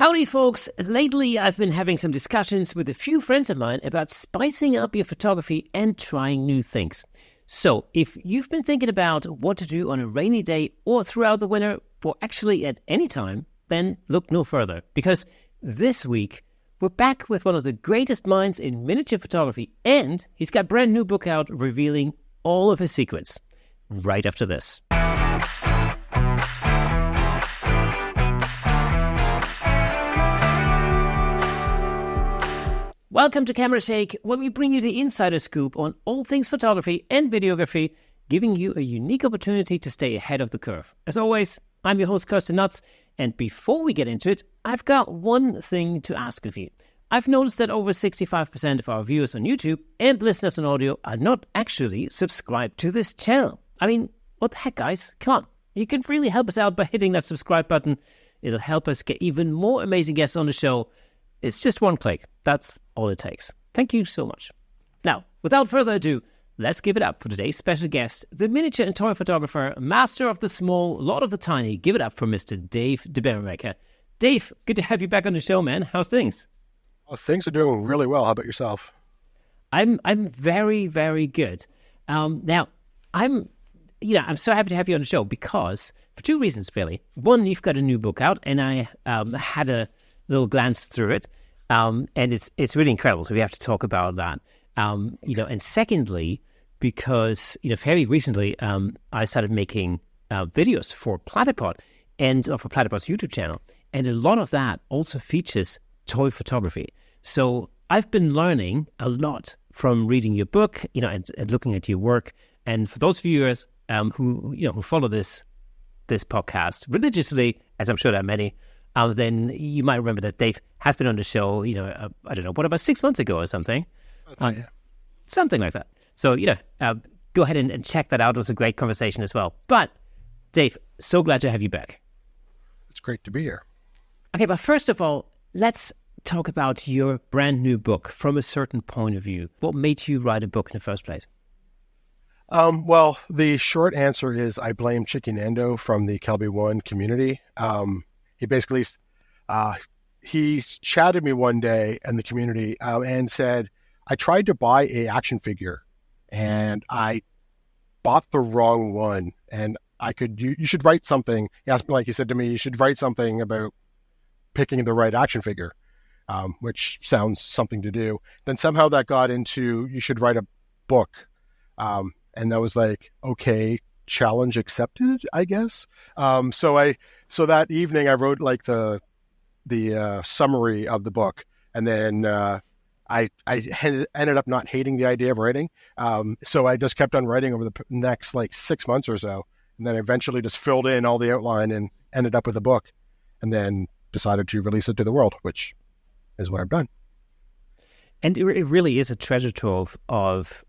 Howdy, folks. Lately, I've been having some discussions with a few friends of mine about spicing up your photography and trying new things. So, if you've been thinking about what to do on a rainy day or throughout the winter, or actually at any time, then look no further. Because this week, we're back with one of the greatest minds in miniature photography, and he's got a brand new book out revealing all of his secrets. Right after this. Welcome to Camera Shake, where we bring you the insider scoop on all things photography and videography, giving you a unique opportunity to stay ahead of the curve. As always, I'm your host, Kirsten Nuts, and before we get into it, I've got one thing to ask of you. I've noticed that over 65% of our viewers on YouTube and listeners on audio are not actually subscribed to this channel. I mean, what the heck, guys? Come on. You can really help us out by hitting that subscribe button. It'll help us get even more amazing guests on the show. It's just one click. That's all it takes. Thank you so much. Now, without further ado, let's give it up for today's special guest, the miniature and toy photographer, master of the small, lord of the tiny. Give it up for Mr. Dave DeBaeremaeker. Dave, good to have you back on the show, man. How's things? Oh, things are doing really well. How about yourself? I'm very, very good. Now, I'm so happy to have you on the show because for two reasons, really. One, you've got a new book out, and I had a little glance through it, and it's really incredible. So we have to talk about that. And secondly, because very recently I started making videos for Platypod for Platypod's YouTube channel, and a lot of that also features toy photography. So I've been learning a lot from reading your book, and looking at your work. And for those viewers who follow this podcast religiously, as I'm sure there are many, then you might remember that Dave has been on the show, I don't know, about 6 months ago or something? Yeah. Something like that. So, go ahead and check that out. It was a great conversation as well. But, Dave, so glad to have you back. It's great to be here. Okay, but first of all, let's talk about your brand new book from a certain point of view. What made you write a book in the first place? Well, the short answer is I blame Chicky Nando from the KelbyOne community. He basically, he chatted me one day in the community and said, I tried to buy a action figure and I bought the wrong one, and you should write something. He said to me, you should write something about picking the right action figure, which sounds something to do. Then somehow that got into, you should write a book. And I was like, okay, challenge accepted, I guess. So that evening I wrote like the summary of the book, and then I ended up not hating the idea of writing. So I just kept on writing over the next 6 months or so, and then eventually just filled in all the outline and ended up with a book, and then decided to release it to the world, which is what I've done. And it really is a treasure trove of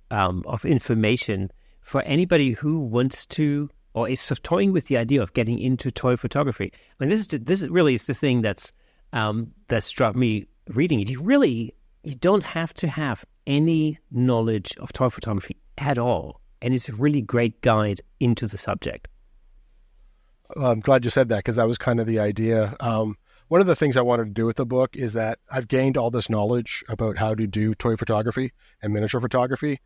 information for anybody who wants to or is toying with the idea of getting into toy photography. I mean, this really is the thing that struck me reading it. You don't have to have any knowledge of toy photography at all, and it's a really great guide into the subject. I'm glad you said that, because that was kind of the idea. One of the things I wanted to do with the book is that I've gained all this knowledge about how to do toy photography and miniature photography,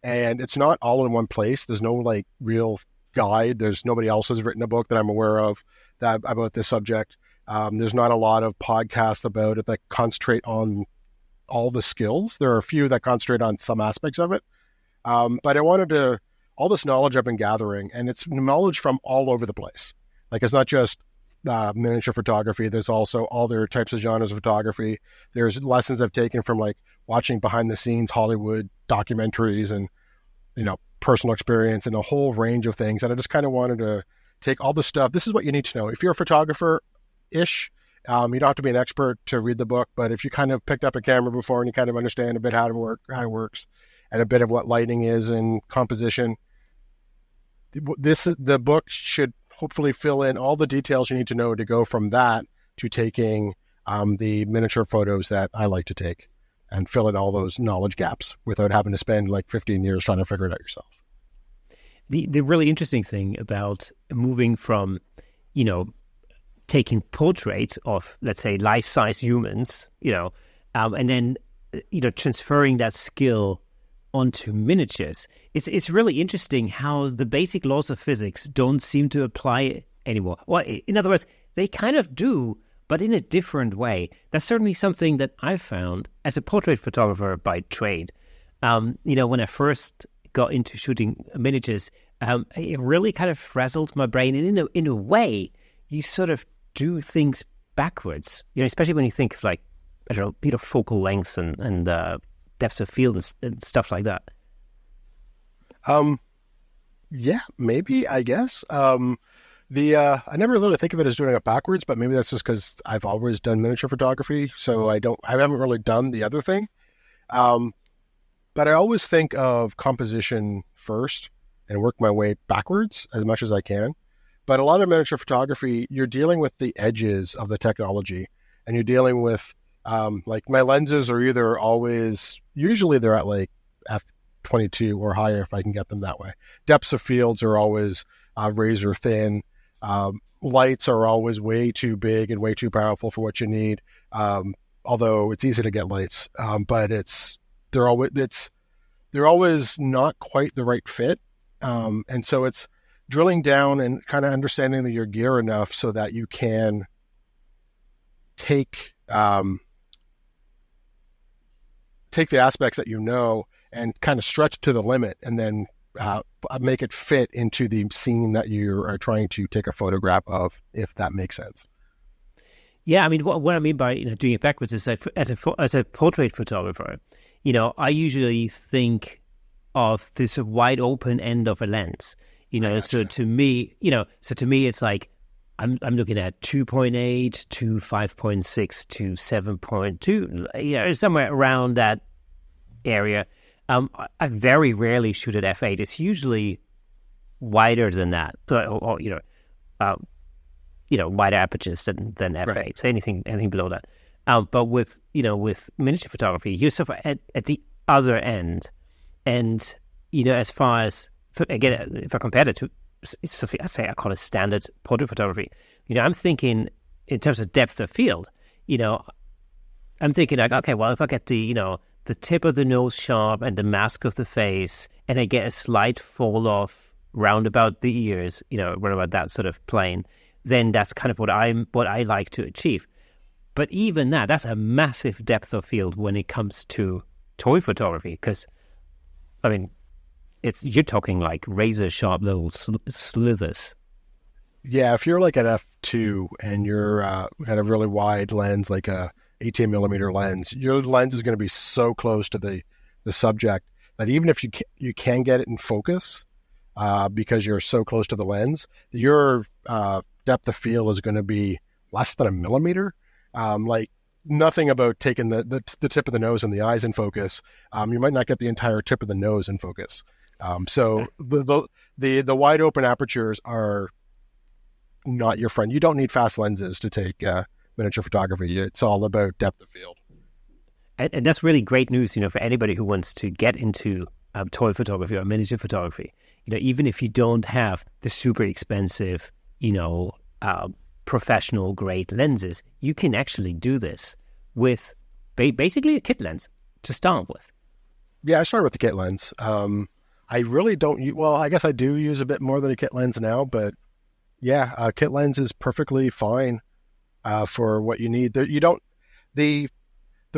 and it's not all in one place. There's no real guide. There's nobody else has written a book that I'm aware of about this subject. There's not a lot of podcasts about it that concentrate on all the skills. There are a few that concentrate on some aspects of it. But I wanted all this knowledge I've been gathering, and it's knowledge from all over the place. It's not just miniature photography. There's also other types of genres of photography. There's lessons I've taken from watching behind the scenes Hollywood documentaries and personal experience and a whole range of things. And I just kind of wanted to take all the stuff. This is what you need to know. If you're a photographer-ish, you don't have to be an expert to read the book, but if you kind of picked up a camera before and you kind of understand a bit how it works and a bit of what lighting is and composition, the book should hopefully fill in all the details you need to know to go from that to taking the miniature photos that I like to take and fill in all those knowledge gaps without having to spend 15 years trying to figure it out yourself. The really interesting thing about moving from, taking portraits of, let's say, life-size humans, and then, transferring that skill onto miniatures. It's really interesting how the basic laws of physics don't seem to apply anymore. Well, in other words, they kind of do, but in a different way. That's certainly something that I found as a portrait photographer by trade. When I first got into shooting miniatures, it really kind of frazzled my brain. And in a way, you sort of do things backwards, especially when you think of like, I don't know, focal lengths and depths of field and stuff like that. Yeah, maybe, I guess. I never really think of it as doing it backwards, but maybe that's just because I've always done miniature photography, so I haven't really done the other thing. But I always think of composition first and work my way backwards as much as I can. But a lot of miniature photography, you're dealing with the edges of the technology, and you're dealing with, like my lenses are usually they're at like f22 or higher if I can get them that way. Depths of fields are always razor thin. Lights are always way too big and way too powerful for what you need. Although it's easy to get lights, but they're always not quite the right fit. And so it's drilling down and kind of understanding your gear enough so that you can take the aspects that and kind of stretch to the limit, and then make it fit into the scene that you are trying to take a photograph of, if that makes sense. Yeah, I mean, what I mean by doing it backwards is that as a portrait photographer, I usually think of this wide open end of a lens. So to me, it's like I'm looking at 2.8 to 5.6 to 7.2, somewhere around that area. I very rarely shoot at f8. It's usually wider than that, or wider apertures than f8. Right. So anything below that. But with miniature photography, you're sort of at the other end, and as far as, again, if I compare it to, I call it standard portrait photography. I'm thinking in terms of depth of field. I'm thinking like, okay, well, if I get the tip of the nose sharp and the mask of the face, and I get a slight fall off round about the ears, round about that sort of plane, then that's kind of what I like to achieve. But even that's a massive depth of field when it comes to toy photography, because, I mean, you're talking like razor sharp little slithers. Yeah, if you're like at f2 and you're at a really wide lens, like a 18 millimeter lens, your lens is going to be so close to the subject that even if you can get it in focus, because you're so close to the lens, your depth of field is going to be less than a millimeter. Like nothing about taking the tip of the nose and the eyes in focus. You might not get the entire tip of the nose in focus. So the wide open apertures are not your friend. You don't need fast lenses to take miniature photography. It's all about depth of field. And that's really great news, for anybody who wants to get into toy photography or miniature photography. Even if you don't have the super expensive, professional grade lenses, you can actually do this with basically a kit lens to start with. Yeah, I started with the kit lens. I really don't well, I guess I do use a bit more than a kit lens now, but yeah, a kit lens is perfectly fine for what you need. There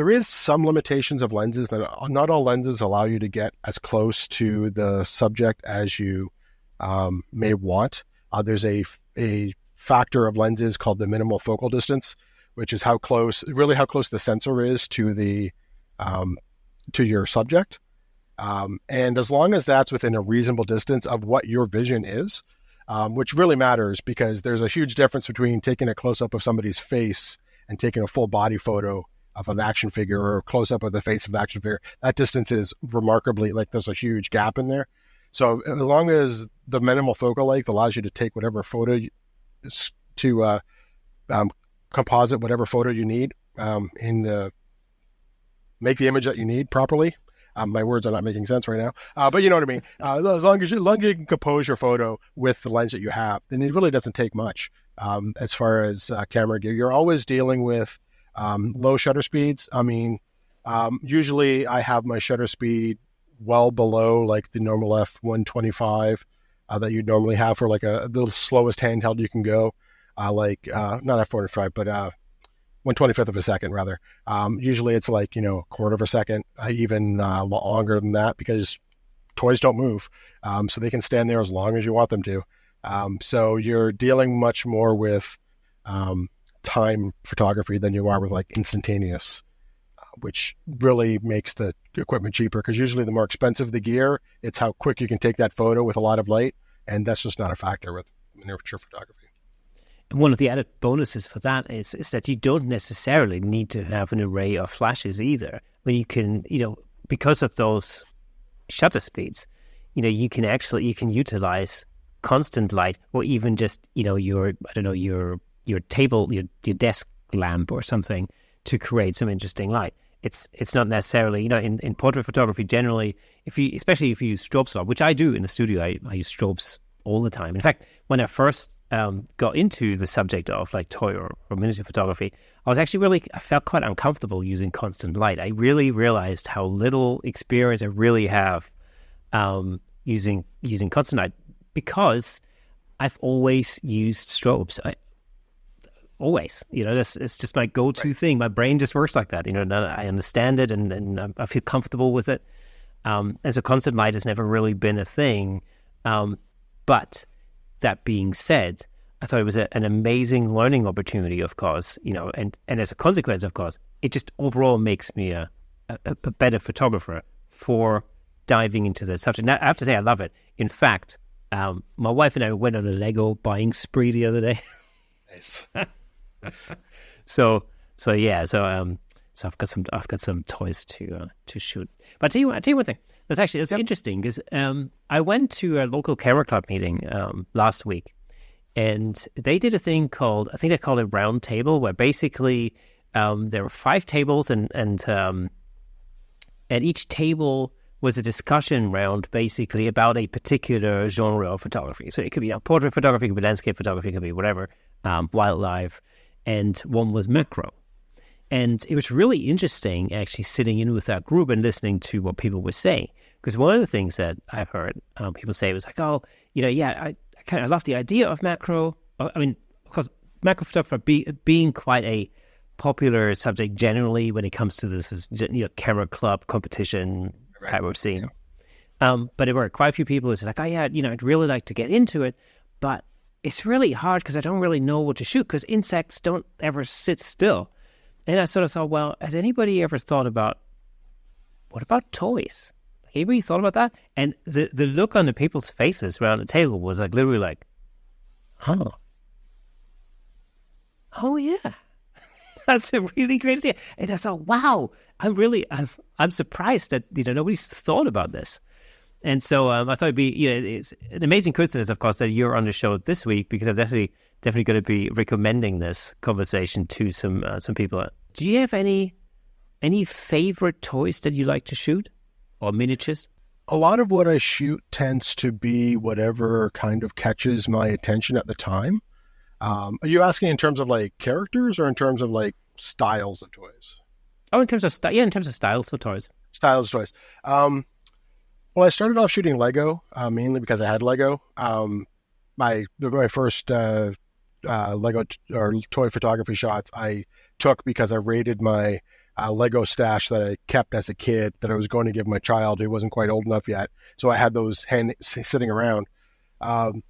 is some limitations of lenses. That not all lenses allow you to get as close to the subject as you may want. There's a factor of lenses called the minimal focal distance, which is how close the sensor is to your subject. And as long as that's within a reasonable distance of what your vision is, which really matters, because there's a huge difference between taking a close-up of somebody's face and taking a full body photo of an action figure, or a close-up of the face of an action figure. That distance is remarkably, there's a huge gap in there. So as long as the minimal focal length allows you to take whatever photo composite whatever photo you need, make the image that you need properly. My words are not making sense right now, but you know what I mean. As long as you can compose your photo with the lens that you have, then it really doesn't take much. as far as camera gear. You're always dealing with low shutter speeds. I mean, usually I have my shutter speed well below like the normal f1.25 that you'd normally have for like the slowest handheld you can go, not f1.5, but 1/25 of a second rather. Usually it's like, a quarter of a second, even longer than that, because toys don't move. So they can stand there as long as you want them to. So you're dealing much more with time photography than you are with like instantaneous, which really makes the equipment cheaper, because usually the more expensive the gear, it's how quick you can take that photo with a lot of light, and that's just not a factor with miniature photography. And one of the added bonuses for that is that you don't necessarily need to have an array of flashes either. When you can, because of those shutter speeds, you can utilize constant light, or even just your table, your desk lamp or something, to create some interesting light. It's not necessarily, in portrait photography generally, especially if you use strobes a lot, which I do in the studio. I use strobes all the time. In fact, when I first got into the subject of like toy or miniature photography, I felt quite uncomfortable using constant light. I really realized how little experience I really have using constant light, because I've always used strobes. Always, it's just my go-to thing. My brain just works like that. I understand it, and I feel comfortable with it. As a constant light has never really been a thing. But that being said, I thought it was an amazing learning opportunity, of course, and as a consequence, of course, it just overall makes me a better photographer for diving into the subject. Now, I have to say, I love it. In fact, my wife and I went on a Lego buying spree the other day. Nice. So I've got some toys to shoot. But I tell you one thing. That's interesting, because I went to a local camera club meeting last week, and they did a thing called, I think they called it Round Table, where basically there were 5 tables, and each table was a discussion round basically about a particular genre of photography. So it could be portrait photography, it could be landscape photography, it could be whatever, wildlife, and one was macro. And it was really interesting actually sitting in with that group and listening to what people were saying. Because one of the things that I've heard people say was like, I kind of love the idea of macro. I mean, of course, macro photography being quite a popular subject generally when it comes to this, camera club competition type of scene. Yeah. But there were quite a few people who said like, I'd really like to get into it, but it's really hard because I don't really know what to shoot, because insects don't ever sit still. And I sort of thought, well, has anybody ever thought about, what about toys? Anybody thought about that? And the look on the people's faces around the table was like literally like, oh yeah, that's a really great idea. And I thought, wow, I'm surprised that nobody's thought about this. And so I thought it'd be it's an amazing coincidence, of course, that you're on the show this week, because I'm definitely going to be recommending this conversation to some people. Do you have any favorite toys that you like to shoot, or miniatures? A lot of what I shoot tends to be whatever kind of catches my attention at the time. Are you asking in terms of like characters, or in terms of like styles of toys? Oh, in terms of in terms of styles of toys. Styles of toys. Well, I started off shooting Lego, mainly because I had Lego. My first Lego or toy photography shots I took because I raided my Lego stash that I kept as a kid that I was going to give my child who wasn't quite old enough yet. So I had those sitting around. And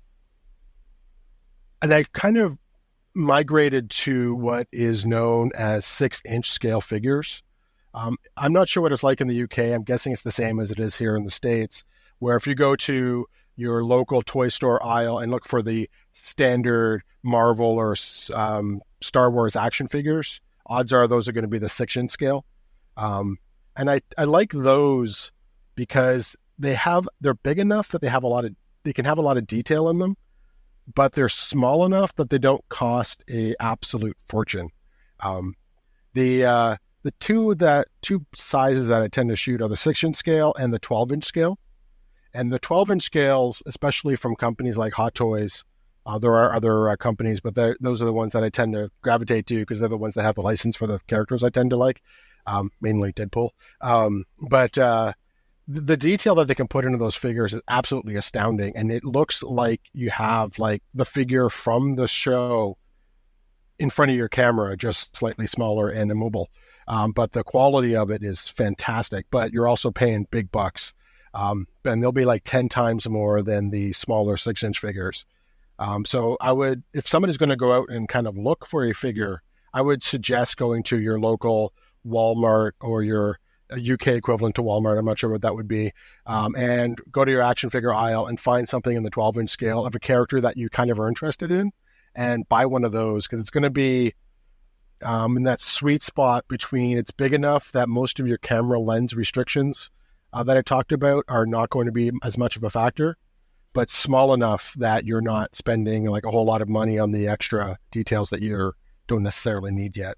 I kind of migrated to what is known as 6-inch scale figures. I'm not sure what it's like in the UK. I'm guessing it's the same as it is here in the States, where if you go to your local toy store aisle and look for the standard Marvel or Star Wars action figures, odds are those are going to be the 6-inch scale. And I like those because they're big enough that they can have a lot of detail in them, but they're small enough that they don't cost an absolute fortune. The two sizes that I tend to shoot are the 6-inch scale and the 12-inch scale. And the 12-inch scales, especially from companies like Hot Toys, There are other companies, but those are the ones that I tend to gravitate to because they're the ones that have the license for the characters I tend to like, mainly Deadpool. But the detail that they can put into those figures is absolutely astounding, and it looks like you have like the figure from the show in front of your camera, just slightly smaller and immobile. But the quality of it is fantastic, but you're also paying big bucks. And they'll be like 10 times more than the smaller 6-inch figures. So I would, if somebody's going to go out and kind of look for a figure, I would suggest going to your local Walmart or your UK equivalent to Walmart. I'm not sure what that would be. And go to your action figure aisle and find something in the 12-inch scale of a character that you kind of are interested in and buy one of those, because it's going to be in that sweet spot between it's big enough that most of your camera lens restrictions that I talked about are not going to be as much of a factor, but small enough that you're not spending like a whole lot of money on the extra details that you don't necessarily need yet.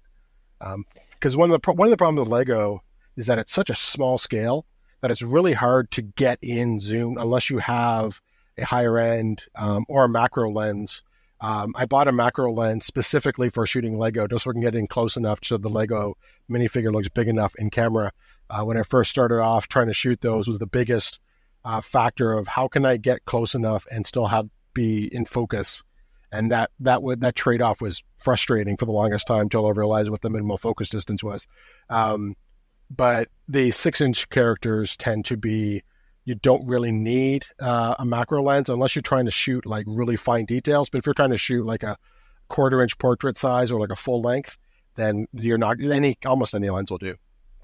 Because one of the problems with Lego is that it's such a small scale that it's really hard to get in zoom unless you have a higher end or a macro lens. I bought a macro lens specifically for shooting Lego, just so I can get in close enough so the Lego minifigure looks big enough in camera. When I first started off trying to shoot those, was the biggest factor of how can I get close enough and still be in focus. And that trade-off was frustrating for the longest time until I realized what the minimal focus distance was. But the 6-inch characters tend to be, you don't really need a macro lens unless you're trying to shoot like really fine details. But if you're trying to shoot like a 1/4-inch portrait size or like a full length, then you're not, almost any lens will do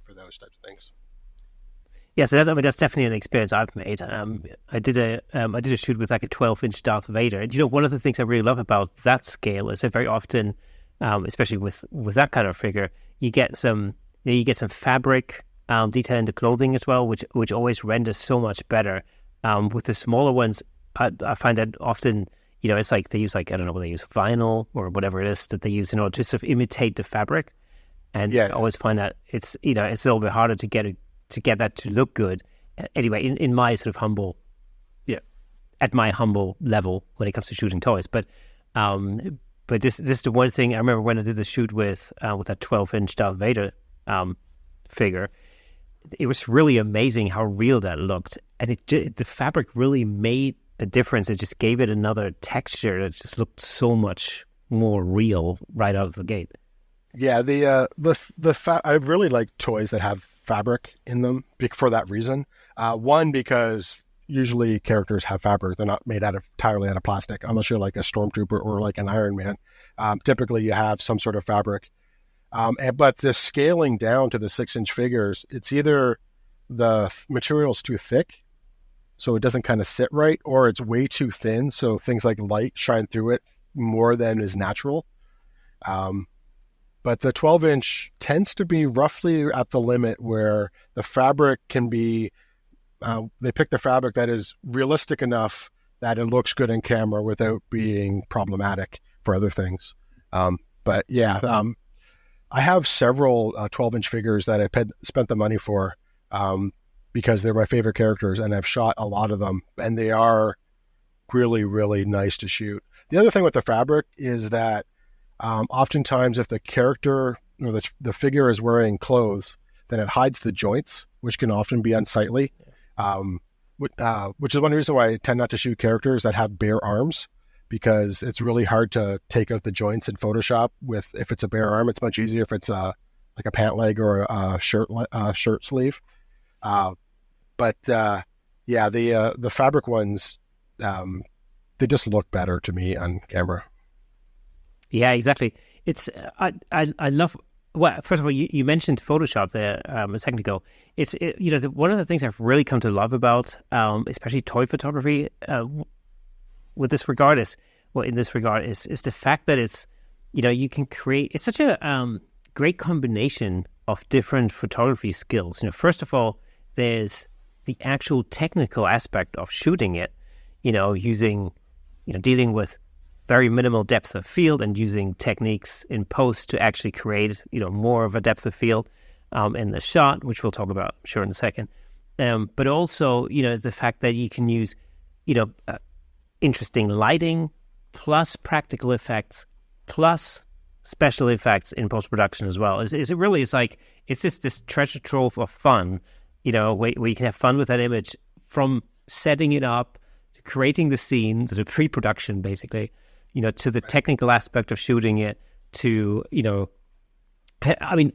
for those types of things. Yes, that's definitely an experience I've made. I did a shoot with like a 12-inch Darth Vader, and one of the things I really love about that scale is that very often, especially with that kind of figure, you get some fabric detail in the clothing as well, which always renders so much better. With the smaller ones, I find that often, it's like they use I don't know whether they use vinyl or whatever it is that they use in order to sort of imitate the fabric, and I always find that it's it's a little bit harder to get that to look good. Anyway, in my sort of at my humble level when it comes to shooting toys, but this is the one thing I remember when I did the shoot with that 12-inch Darth Vader figure. It was really amazing how real that looked, and the fabric really made a difference. It just gave it another texture that just looked so much more real right out of the gate. Yeah, I really like toys that have fabric in them for that reason. One, because usually characters have fabric; they're not made entirely out of plastic, unless you're like a stormtrooper or like an Iron Man. Typically, you have some sort of fabric. But the scaling down to the 6-inch figures, it's either the material's too thick, so it doesn't kind of sit right, or it's way too thin, so things like light shine through it more than is natural. But the 12-inch tends to be roughly at the limit where the fabric can be, they pick the fabric that is realistic enough that it looks good in camera without being problematic for other things. But yeah, I have several 12-inch figures that I spent the money for because they're my favorite characters, and I've shot a lot of them, and they are really, really nice to shoot. The other thing with the fabric is that oftentimes if the character or the figure is wearing clothes, then it hides the joints, which can often be unsightly, which is one reason why I tend not to shoot characters that have bare arms, because it's really hard to take out the joints in Photoshop. If it's a bare arm, it's much easier if it's like a pant leg or a shirt sleeve. But the fabric ones, they just look better to me on camera. Yeah, exactly. It's I love. Well, first of all, you mentioned Photoshop there a second ago. It's one of the things I've really come to love about, especially toy photography, in this regard is the fact that it's you can create. It's such a great combination of different photography skills. First of all, there's the actual technical aspect of shooting it. Using dealing with very minimal depth of field and using techniques in post to actually create, more of a depth of field in the shot, which we'll talk about, I'm sure, in a second. But also, the fact that you can use, interesting lighting plus practical effects, plus special effects in post-production as well. Is it really, it's just this treasure trove of fun, where you can have fun with that image, from setting it up, to creating the scene, to the pre-production, basically, to the technical aspect of shooting it, to, I mean,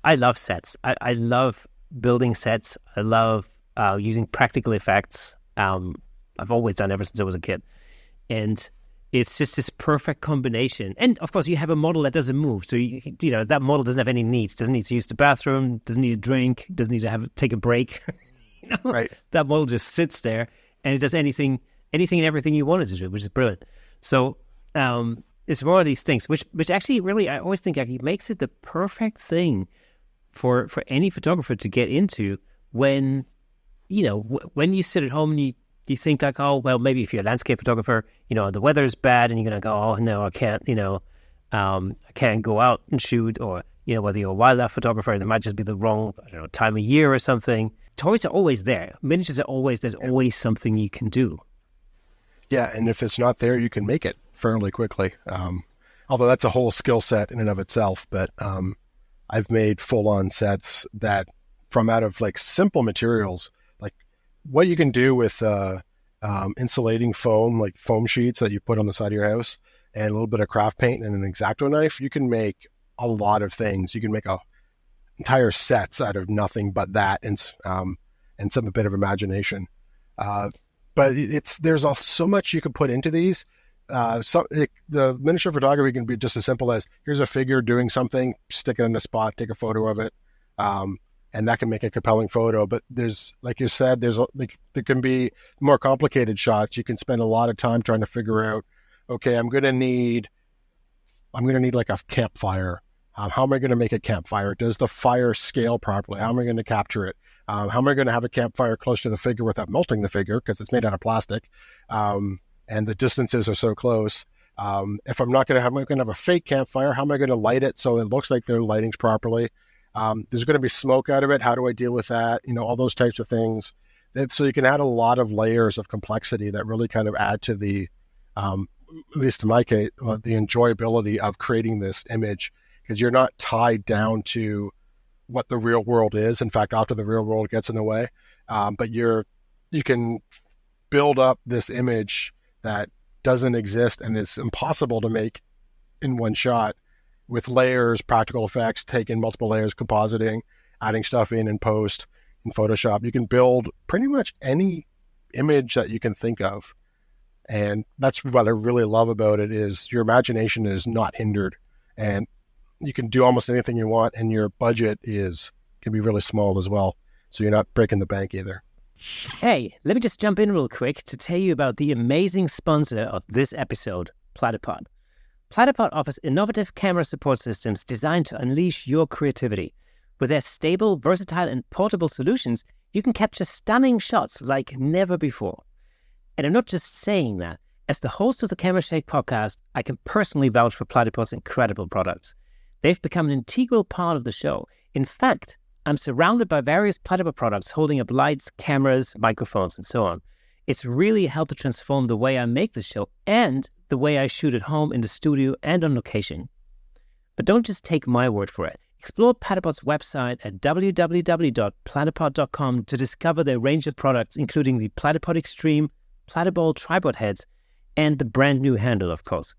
I love sets. I love building sets. I love using practical effects. I've always done ever since I was a kid. And it's just this perfect combination. And of course, you have a model that doesn't move. So, that model doesn't have any needs, doesn't need to use the bathroom, doesn't need a drink, doesn't need to take a break. Right. That model just sits there and it does anything and everything you want it to do, which is brilliant. So it's one of these things, which actually really, I always think actually makes it the perfect thing for any photographer to get into when, when you sit at home and you think like, oh, well, maybe if you're a landscape photographer, the weather's bad and you're going to go, oh, no, I can't, I can't go out and shoot, or, whether you're a wildlife photographer, there might just be the wrong, time of year or something. Toys are always there. Miniatures are always, there's always something you can do. Yeah, and if it's not there, you can make it fairly quickly. Although that's a whole skill set in and of itself, but I've made full-on sets that from out of like simple materials, like what you can do with insulating foam, like foam sheets that you put on the side of your house, and a little bit of craft paint and an X-Acto knife, you can make a lot of things. You can make entire sets out of nothing but that and some a bit of imagination. But there's so much you can put into these. The miniature photography can be just as simple as, here's a figure doing something, stick it in a spot, take a photo of it, and that can make a compelling photo. But there's, like you said, there can be more complicated shots. You can spend a lot of time trying to figure out, okay, I'm gonna need like a campfire. How am I going to make a campfire? Does the fire scale properly? How am I going to capture it? How am I going to have a campfire close to the figure without melting the figure, because it's made out of plastic, and the distances are so close? If I'm going to have a fake campfire, how am I going to light it so it looks like the lighting's properly? There's going to be smoke out of it. How do I deal with that? All those types of things. So you can add a lot of layers of complexity that really kind of add to the, at least in my case, the enjoyability of creating this image, because you're not tied down to what the real world is. In fact, often the real world gets in the way. But you can build up this image that doesn't exist and is impossible to make in one shot, with layers, practical effects, taking multiple layers, compositing, adding stuff in post, in Photoshop. You can build pretty much any image that you can think of. And that's what I really love about it, is your imagination is not hindered. And you can do almost anything you want, and your budget can be really small as well. So you're not breaking the bank either. Hey, let me just jump in real quick to tell you about the amazing sponsor of this episode, Platypod. Platypod offers innovative camera support systems designed to unleash your creativity. With their stable, versatile, and portable solutions, you can capture stunning shots like never before. And I'm not just saying that. As the host of the Camera Shake podcast, I can personally vouch for Platypod's incredible products. They've become an integral part of the show. In fact, I'm surrounded by various Platypod products holding up lights, cameras, microphones, and so on. It's really helped to transform the way I make the show and the way I shoot at home, in the studio, and on location. But don't just take my word for it. Explore Platypod's website at www.platypod.com to discover their range of products, including the Platypod Extreme, Platypod tripod heads, and the brand new handle, of course.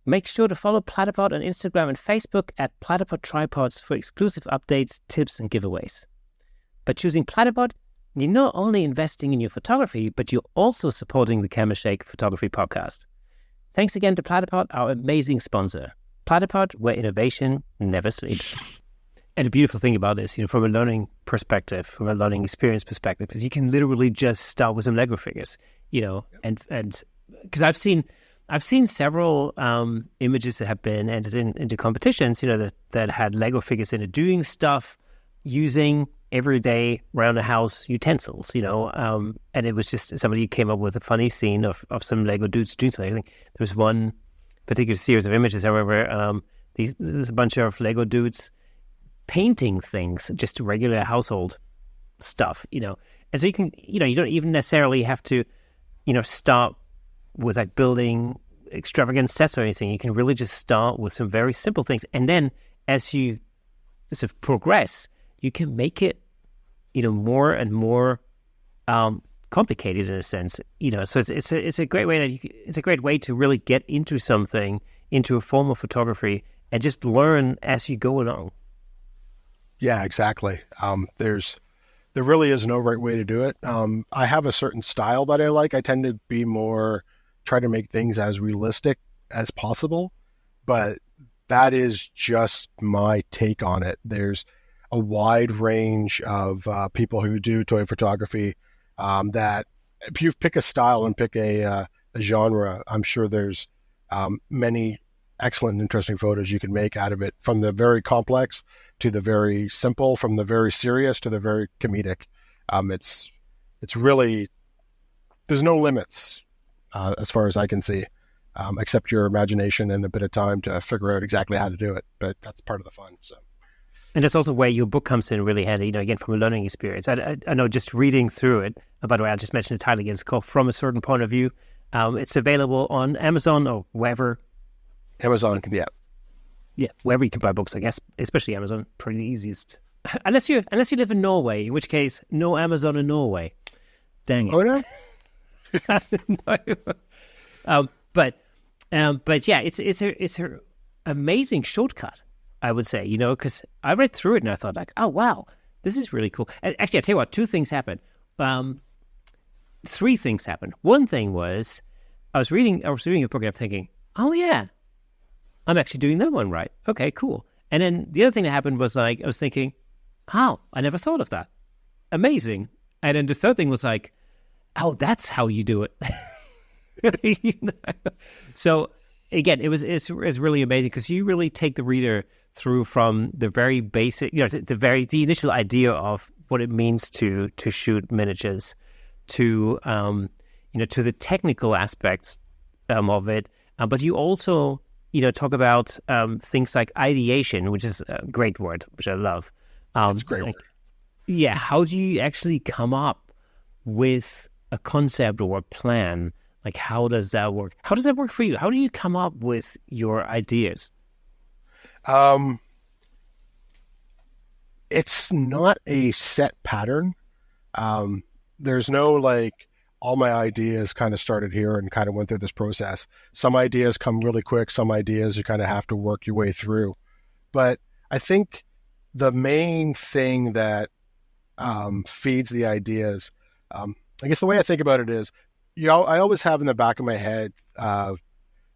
Make sure to follow Platypod on Instagram and Facebook at Platypod Tripods for exclusive updates, tips, and giveaways. By choosing Platypod, you're not only investing in your photography, but you're also supporting the Camera Shake Photography Podcast. Thanks again to Platypod, our amazing sponsor. Platypod, where innovation never sleeps. And the beautiful thing about this, from a learning perspective, from a learning experience perspective, is you can literally just start with some Lego figures, and because I've seen several images that have been entered into competitions, that had Lego figures in it, doing stuff using everyday around the house utensils, and it was just somebody came up with a funny scene of some Lego dudes doing something. I think there was one particular series of images, however, there's a bunch of Lego dudes painting things, just regular household stuff, and so you can, you don't even necessarily have to, start with like building extravagant sets or anything. You can really just start with some very simple things, and then as you sort of progress, you can make it, more and more complicated in a sense. So it's a great way it's a great way to really get into something, into a form of photography, and just learn as you go along. Yeah, exactly. There really is no right way to do it. I have a certain style that I like. I tend to be more try to make things as realistic as possible, but that is just my take on it. There's a wide range of people who do toy photography that if you pick a style and pick a genre, I'm sure there's many excellent and interesting photos you can make out of it, from the very complex to the very simple, from the very serious to the very comedic. It's really, there's no limits as far as I can see, except your imagination and a bit of time to figure out exactly how to do it. But that's part of the fun. So. And that's also where your book comes in really handy, again, from a learning experience. I know just reading through it, by the way, I'll just mention the title again, it's called From a Certain Point of View. It's available on Amazon or wherever. Amazon, yeah. Yeah, wherever you can buy books, I guess, especially Amazon, probably the easiest. unless you live in Norway, in which case, no Amazon in Norway. Dang it. Oh, no? No. But yeah, it's an amazing shortcut, I would say, because I read through it and I thought like, oh, wow, this is really cool. And actually, I tell you what, 2 things happened. 3 things happened. One thing was I was reading a book and I'm thinking, oh yeah, I'm actually doing that one right. Okay, cool. And then the other thing that happened was like, I was thinking, oh, I never thought of that. Amazing. And then the third thing was like, oh, that's how you do it. So again, it's really amazing because you really take the reader through from the very basic, the initial idea of what it means to shoot miniatures, to to the technical aspects of it. But you also talk about things like ideation, which is a great word, which I love. It's a great word. Yeah, how do you actually come up with a concept or a plan? Like, how does that work? How does that work for you? How do you come up with your ideas? It's not a set pattern. There's no like, all my ideas kind of started here and kind of went through this process. Some ideas come really quick. Some ideas you kind of have to work your way through. But I think the main thing that feeds the ideas, I guess the way I think about it is, I always have in the back of my head a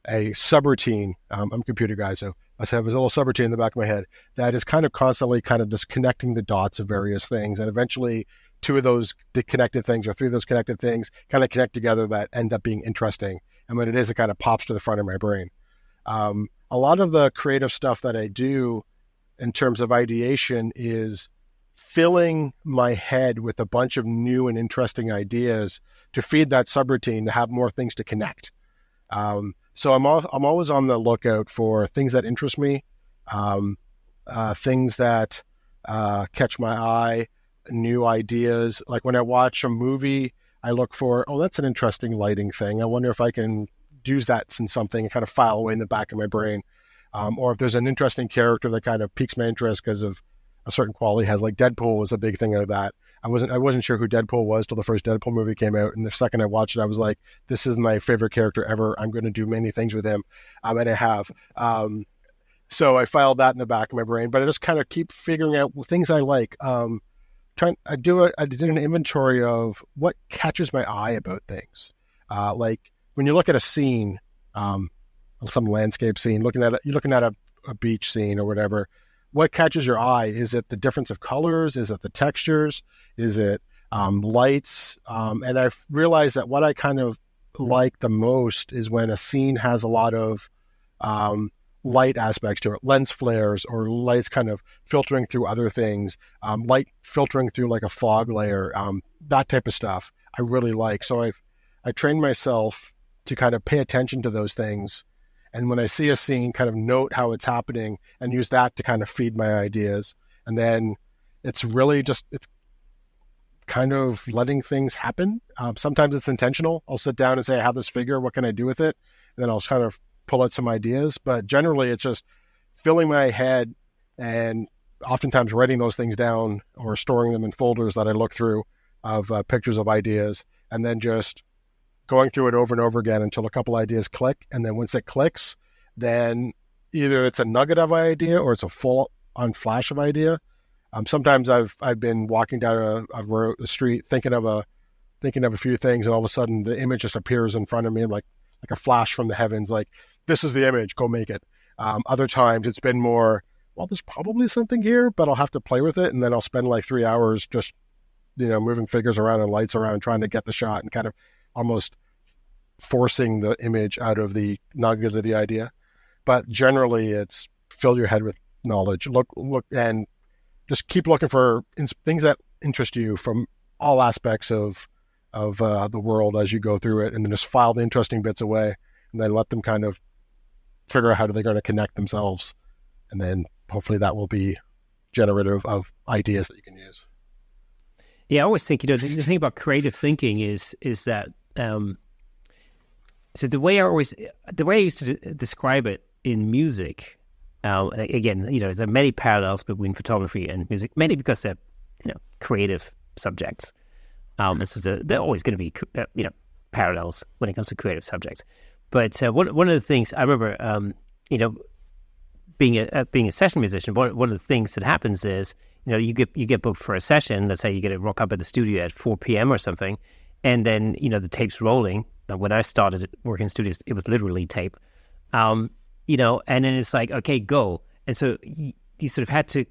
subroutine. I'm a computer guy, so I have a little subroutine in the back of my head that is kind of constantly kind of just connecting the dots of various things. And eventually 2 of those connected things or 3 of those connected things kind of connect together that end up being interesting. And when it is, it kind of pops to the front of my brain. A lot of the creative stuff that I do in terms of ideation is filling my head with a bunch of new and interesting ideas to feed that subroutine to have more things to connect. So I'm always on the lookout for things that interest me, things that catch my eye, new ideas. Like when I watch a movie, I look for, oh, that's an interesting lighting thing. I wonder if I can use that in something and kind of file away in the back of my brain. Or if there's an interesting character that kind of piques my interest because of a certain quality has, like Deadpool was a big thing of that. I wasn't sure who Deadpool was till the first Deadpool movie came out, and the second I watched it, I was like, this is my favorite character ever. I'm going to do many things with him, and I have. So I filed that in the back of my brain, but I just kind of keep figuring out things I like. I did an inventory of what catches my eye about things. Like when you look at a scene, some landscape scene, you're looking at a beach scene or whatever. What catches your eye? Is it the difference of colors? Is it the textures? Is it lights? And I've realized that what I kind of like the most is when a scene has a lot of light aspects to it, lens flares or lights kind of filtering through other things, light filtering through like a fog layer, that type of stuff I really like. So I trained myself to kind of pay attention to those things. And when I see a scene, kind of note how it's happening and use that to kind of feed my ideas. And then it's really just, it's kind of letting things happen. Sometimes it's intentional. I'll sit down and say, I have this figure. What can I do with it? And then I'll kind of pull out some ideas. But generally, it's just filling my head and oftentimes writing those things down or storing them in folders that I look through of pictures of ideas, and then just going through it over and over again until a couple ideas click. And then once it clicks, then either it's a nugget of idea or it's a full-on flash of idea. Sometimes I've been walking down a street thinking of a few things, and all of a sudden the image just appears in front of me, and like a flash from the heavens, like, this is the image, go make it. Other times it's been more, well, there's probably something here, but I'll have to play with it, and then I'll spend like 3 hours just, moving figures around and lights around, trying to get the shot and kind of almost forcing the image out of the nugget of the idea. But generally, it's fill your head with knowledge. Look, and just keep looking for things that interest you from all aspects of the world as you go through it, and then just file the interesting bits away, and then let them kind of figure out how they're going to connect themselves, and then hopefully that will be generative of ideas that you can use. Yeah, I always think, the thing about creative thinking is that so the way I used to describe it in music, again, there are many parallels between photography and music, mainly because they're creative subjects, and so there are always going to be parallels when it comes to creative subjects. But one of the things I remember, being a session musician, one of the things that happens is, you get booked for a session. Let's say you get to rock up at the studio at 4 p.m. or something, and then the tape's rolling. When I started working in studios, it was literally tape, and then it's like, okay, go. And so you sort of had to,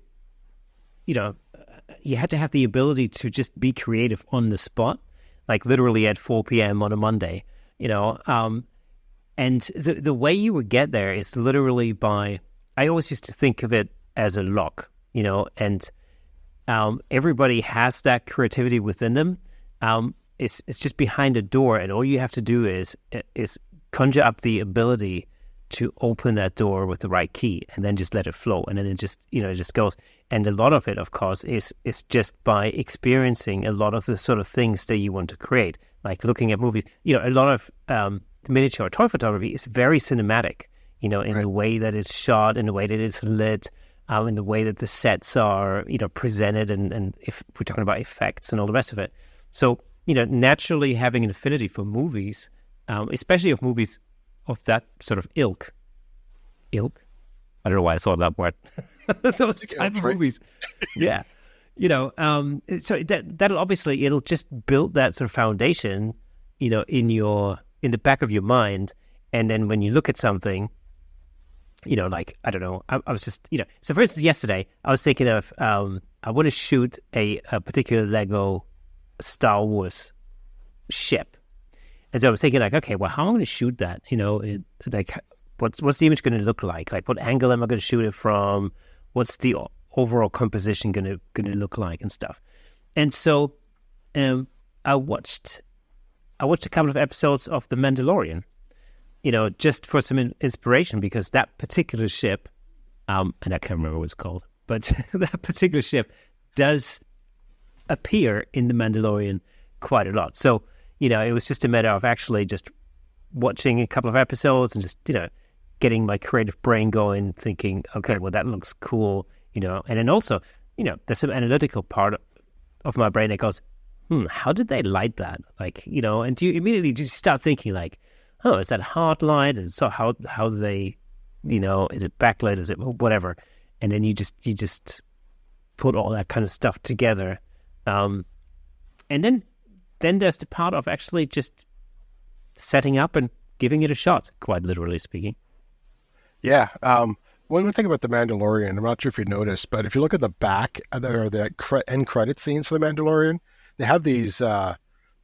you had to have the ability to just be creative on the spot, like literally at 4 p.m. on a Monday, and the way you would get there is literally by, I always used to think of it as a lock, and everybody has that creativity within them. It's just behind a door, and all you have to do is conjure up the ability to open that door with the right key, and then just let it flow, and then it just it just goes. And a lot of it, of course, is just by experiencing a lot of the sort of things that you want to create, like looking at movies. A lot of miniature or toy photography is very cinematic. In right. the way that it's shot, in the way that it's lit, in the way that the sets are, presented, and if we're talking about effects and all the rest of it. So, naturally having an affinity for movies, especially of movies of that sort of ilk. I don't know why I thought that word. Those type of movies. Yeah. So that'll obviously, it'll just build that sort of foundation, in the back of your mind. And then when you look at something, like, I don't know, I was just, so for instance, yesterday, I was thinking of, I want to shoot a particular Lego Star Wars ship. And so I was thinking, like, okay, well, how am I going to shoot that? What's the image going to look like? Like, what angle am I going to shoot it from? What's the overall composition going to look like and stuff? And so I watched a couple of episodes of The Mandalorian, just for some inspiration, because that particular ship, and I can't remember what it's called, but that particular ship does appear in The Mandalorian quite a lot. So, it was just a matter of actually just watching a couple of episodes and just, getting my creative brain going, thinking, okay, well, that looks cool, and then also, there's some analytical part of my brain that goes, how did they light that? Like, and you immediately just start thinking like, oh, is that hard light? And so how do they, is it backlight? Is it whatever? And then you just put all that kind of stuff together. And then there's the part of actually just setting up and giving it a shot, quite literally speaking. Yeah. One thing about The Mandalorian, I'm not sure if you noticed, but if you look at the back or the end credit scenes for The Mandalorian, they have these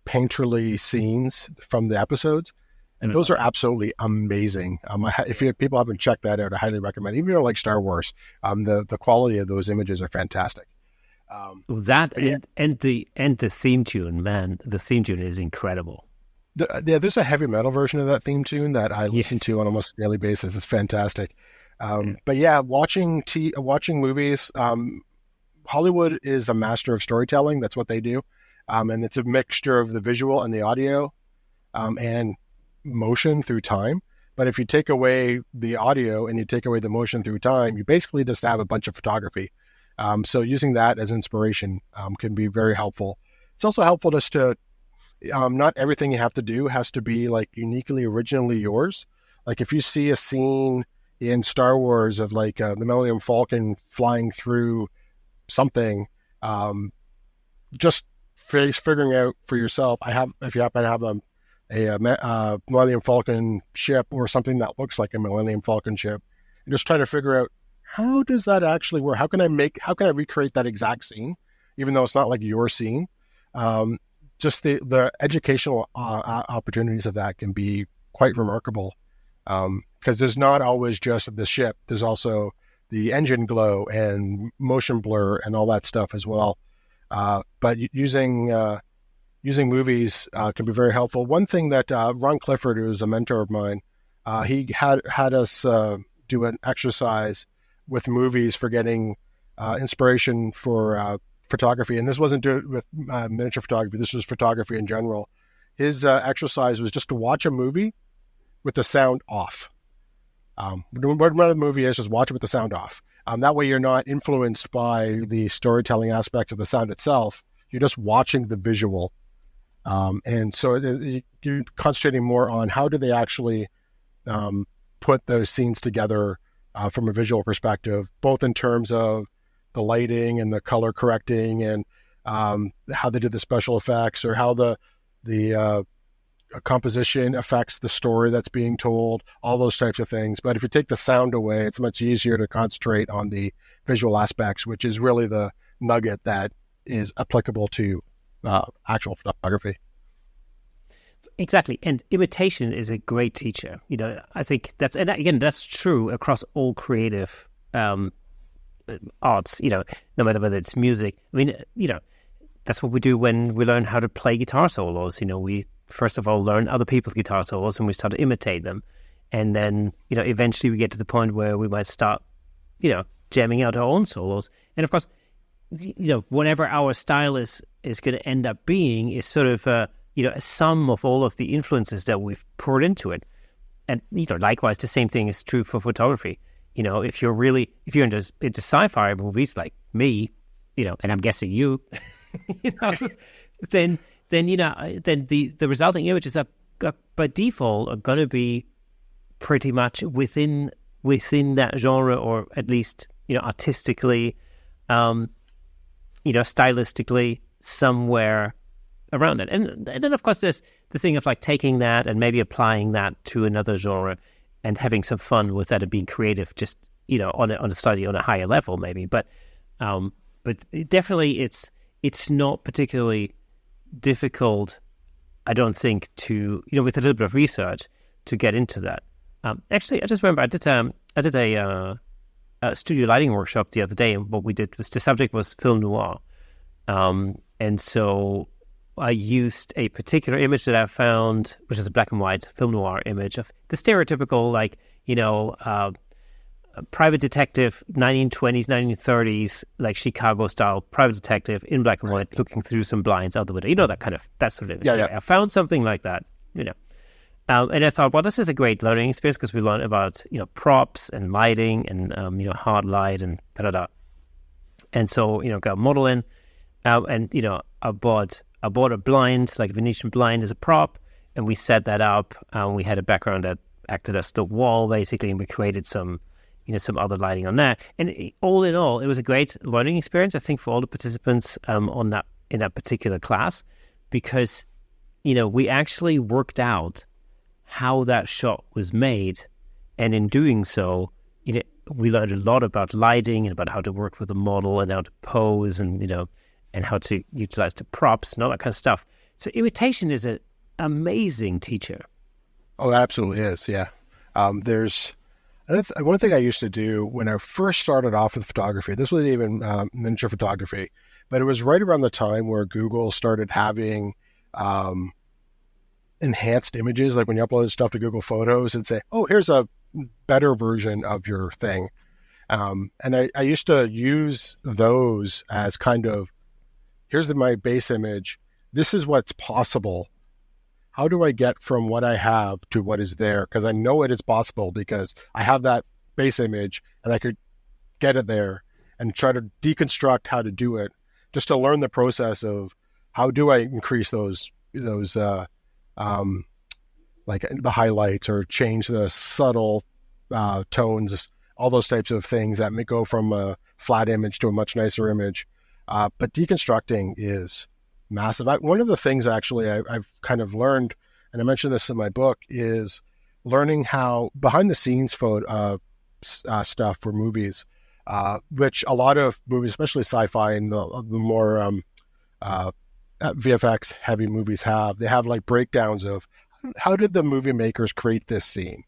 painterly scenes from the episodes, and those are absolutely amazing. If people haven't checked that out, I highly recommend. Even if you don't like Star Wars, the quality of those images are fantastic. And the theme tune, man, the theme tune is incredible. There's a heavy metal version of that theme tune that I listen to on almost a daily basis. It's fantastic. But yeah, watching movies, Hollywood is a master of storytelling. That's what they do. And it's a mixture of the visual and the audio and motion through time. But if you take away the audio and you take away the motion through time, you basically just have a bunch of photography. So using that as inspiration can be very helpful. It's also helpful just to, not everything you have to do has to be like uniquely, originally yours. Like if you see a scene in Star Wars of like the Millennium Falcon flying through something, just figuring out for yourself, if you happen to have a Millennium Falcon ship or something that looks like a Millennium Falcon ship, and just trying to figure out, how does that actually work? How can I recreate that exact scene, even though it's not like your scene? Just the educational opportunities of that can be quite remarkable. Because there's not always just the ship. There's also the engine glow and motion blur and all that stuff as well. But using movies can be very helpful. One thing that Ron Clifford, who is a mentor of mine, he had us do an exercise with movies for getting inspiration for photography. And this wasn't with miniature photography. This was photography in general. His exercise was just to watch a movie with the sound off. Whatever the movie is, just watch it with the sound off. That way you're not influenced by the storytelling aspects of the sound itself. You're just watching the visual. And so you're concentrating more on how do they actually put those scenes together from a visual perspective, both in terms of the lighting and the color correcting and how they did the special effects, or how the composition affects the story that's being told, all those types of things. But if you take the sound away, it's much easier to concentrate on the visual aspects, which is really the nugget that is applicable to actual photography. Exactly. And imitation is a great teacher. I think that's true across all creative arts, no matter whether it's music. I mean, that's what we do when we learn how to play guitar solos. We first of all learn other people's guitar solos and we start to imitate them. And then, eventually we get to the point where we might start, jamming out our own solos. And of course, whatever our style is going to end up being is sort of, a sum of all of the influences that we've poured into it. And, likewise, the same thing is true for photography. If you're into sci-fi movies like me, and I'm guessing you, then the resulting images are by default are going to be pretty much within that genre, or at least artistically, stylistically somewhere around it. And then of course there's the thing of like taking that and maybe applying that to another genre and having some fun with that and being creative, just on a study on a higher level maybe. But definitely it's not particularly difficult, I don't think, to with a little bit of research to get into that. Actually, I just remember I did a studio lighting workshop the other day, and what we did was the subject was film noir, and so I used a particular image that I found, which is a black and white film noir image of the stereotypical, private detective, 1920s, 1930s, like Chicago style private detective in black and white, looking through some blinds out the window. That sort of image. Yeah. I found something like that, and I thought, well, this is a great learning experience because we learned about props and lighting and hard light and da-da-da. And so got a model in, and I bought a blind, like a Venetian blind, as a prop, and we set that up. We had a background that acted as the wall basically, and we created some other lighting on that. And all in all, it was a great learning experience, I think, for all the participants in that particular class, because we actually worked out how that shot was made, and in doing so, we learned a lot about lighting and about how to work with the model and how to pose and and how to utilize the props and all that kind of stuff. So imitation is an amazing teacher. Oh, it absolutely is. Yeah. There's one thing I used to do when I first started off with photography. This wasn't even miniature photography, but it was right around the time where Google started having enhanced images. Like when you uploaded stuff to Google Photos and say, oh, here's a better version of your thing. And I used to use those as kind of, here's my base image. this is what's possible. How do I get from what I have to what is there? Because I know it is possible because I have that base image and I could get it there and try to deconstruct how to do it, just to learn the process of how do I increase those like the highlights or change the subtle tones, all those types of things that may go from a flat image to a much nicer image. But deconstructing is massive. One of the things actually I've kind of learned, and I mentioned this in my book, is learning how behind the scenes photo stuff for movies, which a lot of movies, especially sci-fi and the more VFX heavy movies they have like breakdowns of how did the movie makers create this scene?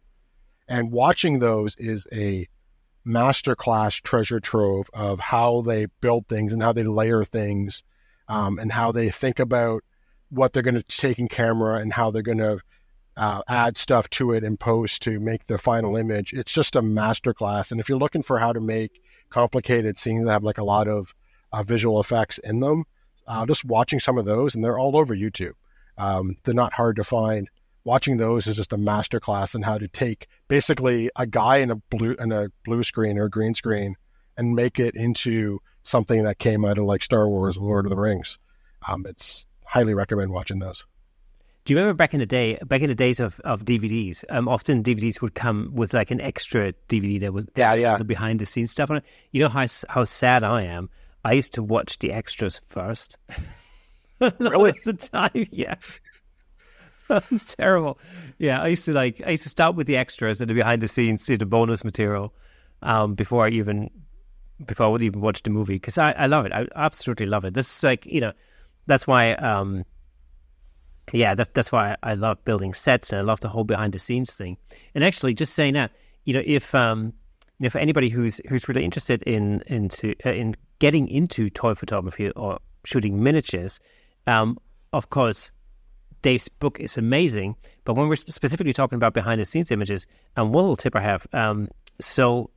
And watching those is a masterclass treasure trove of how they build things and how they layer things, and how they think about what they're going to take in camera and how they're going to add stuff to it in post to make the final image. It's just a masterclass. And if you're looking for how to make complicated scenes that have like a lot of visual effects in them, just watching some of those, and they're all over YouTube. They're not hard to find. Watching those is just a masterclass in how to take basically a guy in a blue screen or a green screen and make it into something that came out of like Star Wars, Lord of the Rings. It's highly recommend watching those. Do you remember back in the days of DVDs? Often DVDs would come with like an extra DVD that was the behind the scenes stuff on it. You know how sad I am. I used to watch the extras first. Really? At the time, yeah. That was terrible. Yeah, I used to start with the extras and the behind the scenes, see the bonus material, before I would even watch the movie, because I love it. I absolutely love it. This is like, that's why that's why I love building sets, and I love the whole behind the scenes thing. And actually, just saying that, if for anybody who's really interested in getting into toy photography or shooting miniatures, of course, Dave's book is amazing, but when we're specifically talking about behind-the-scenes images, one little tip I have, so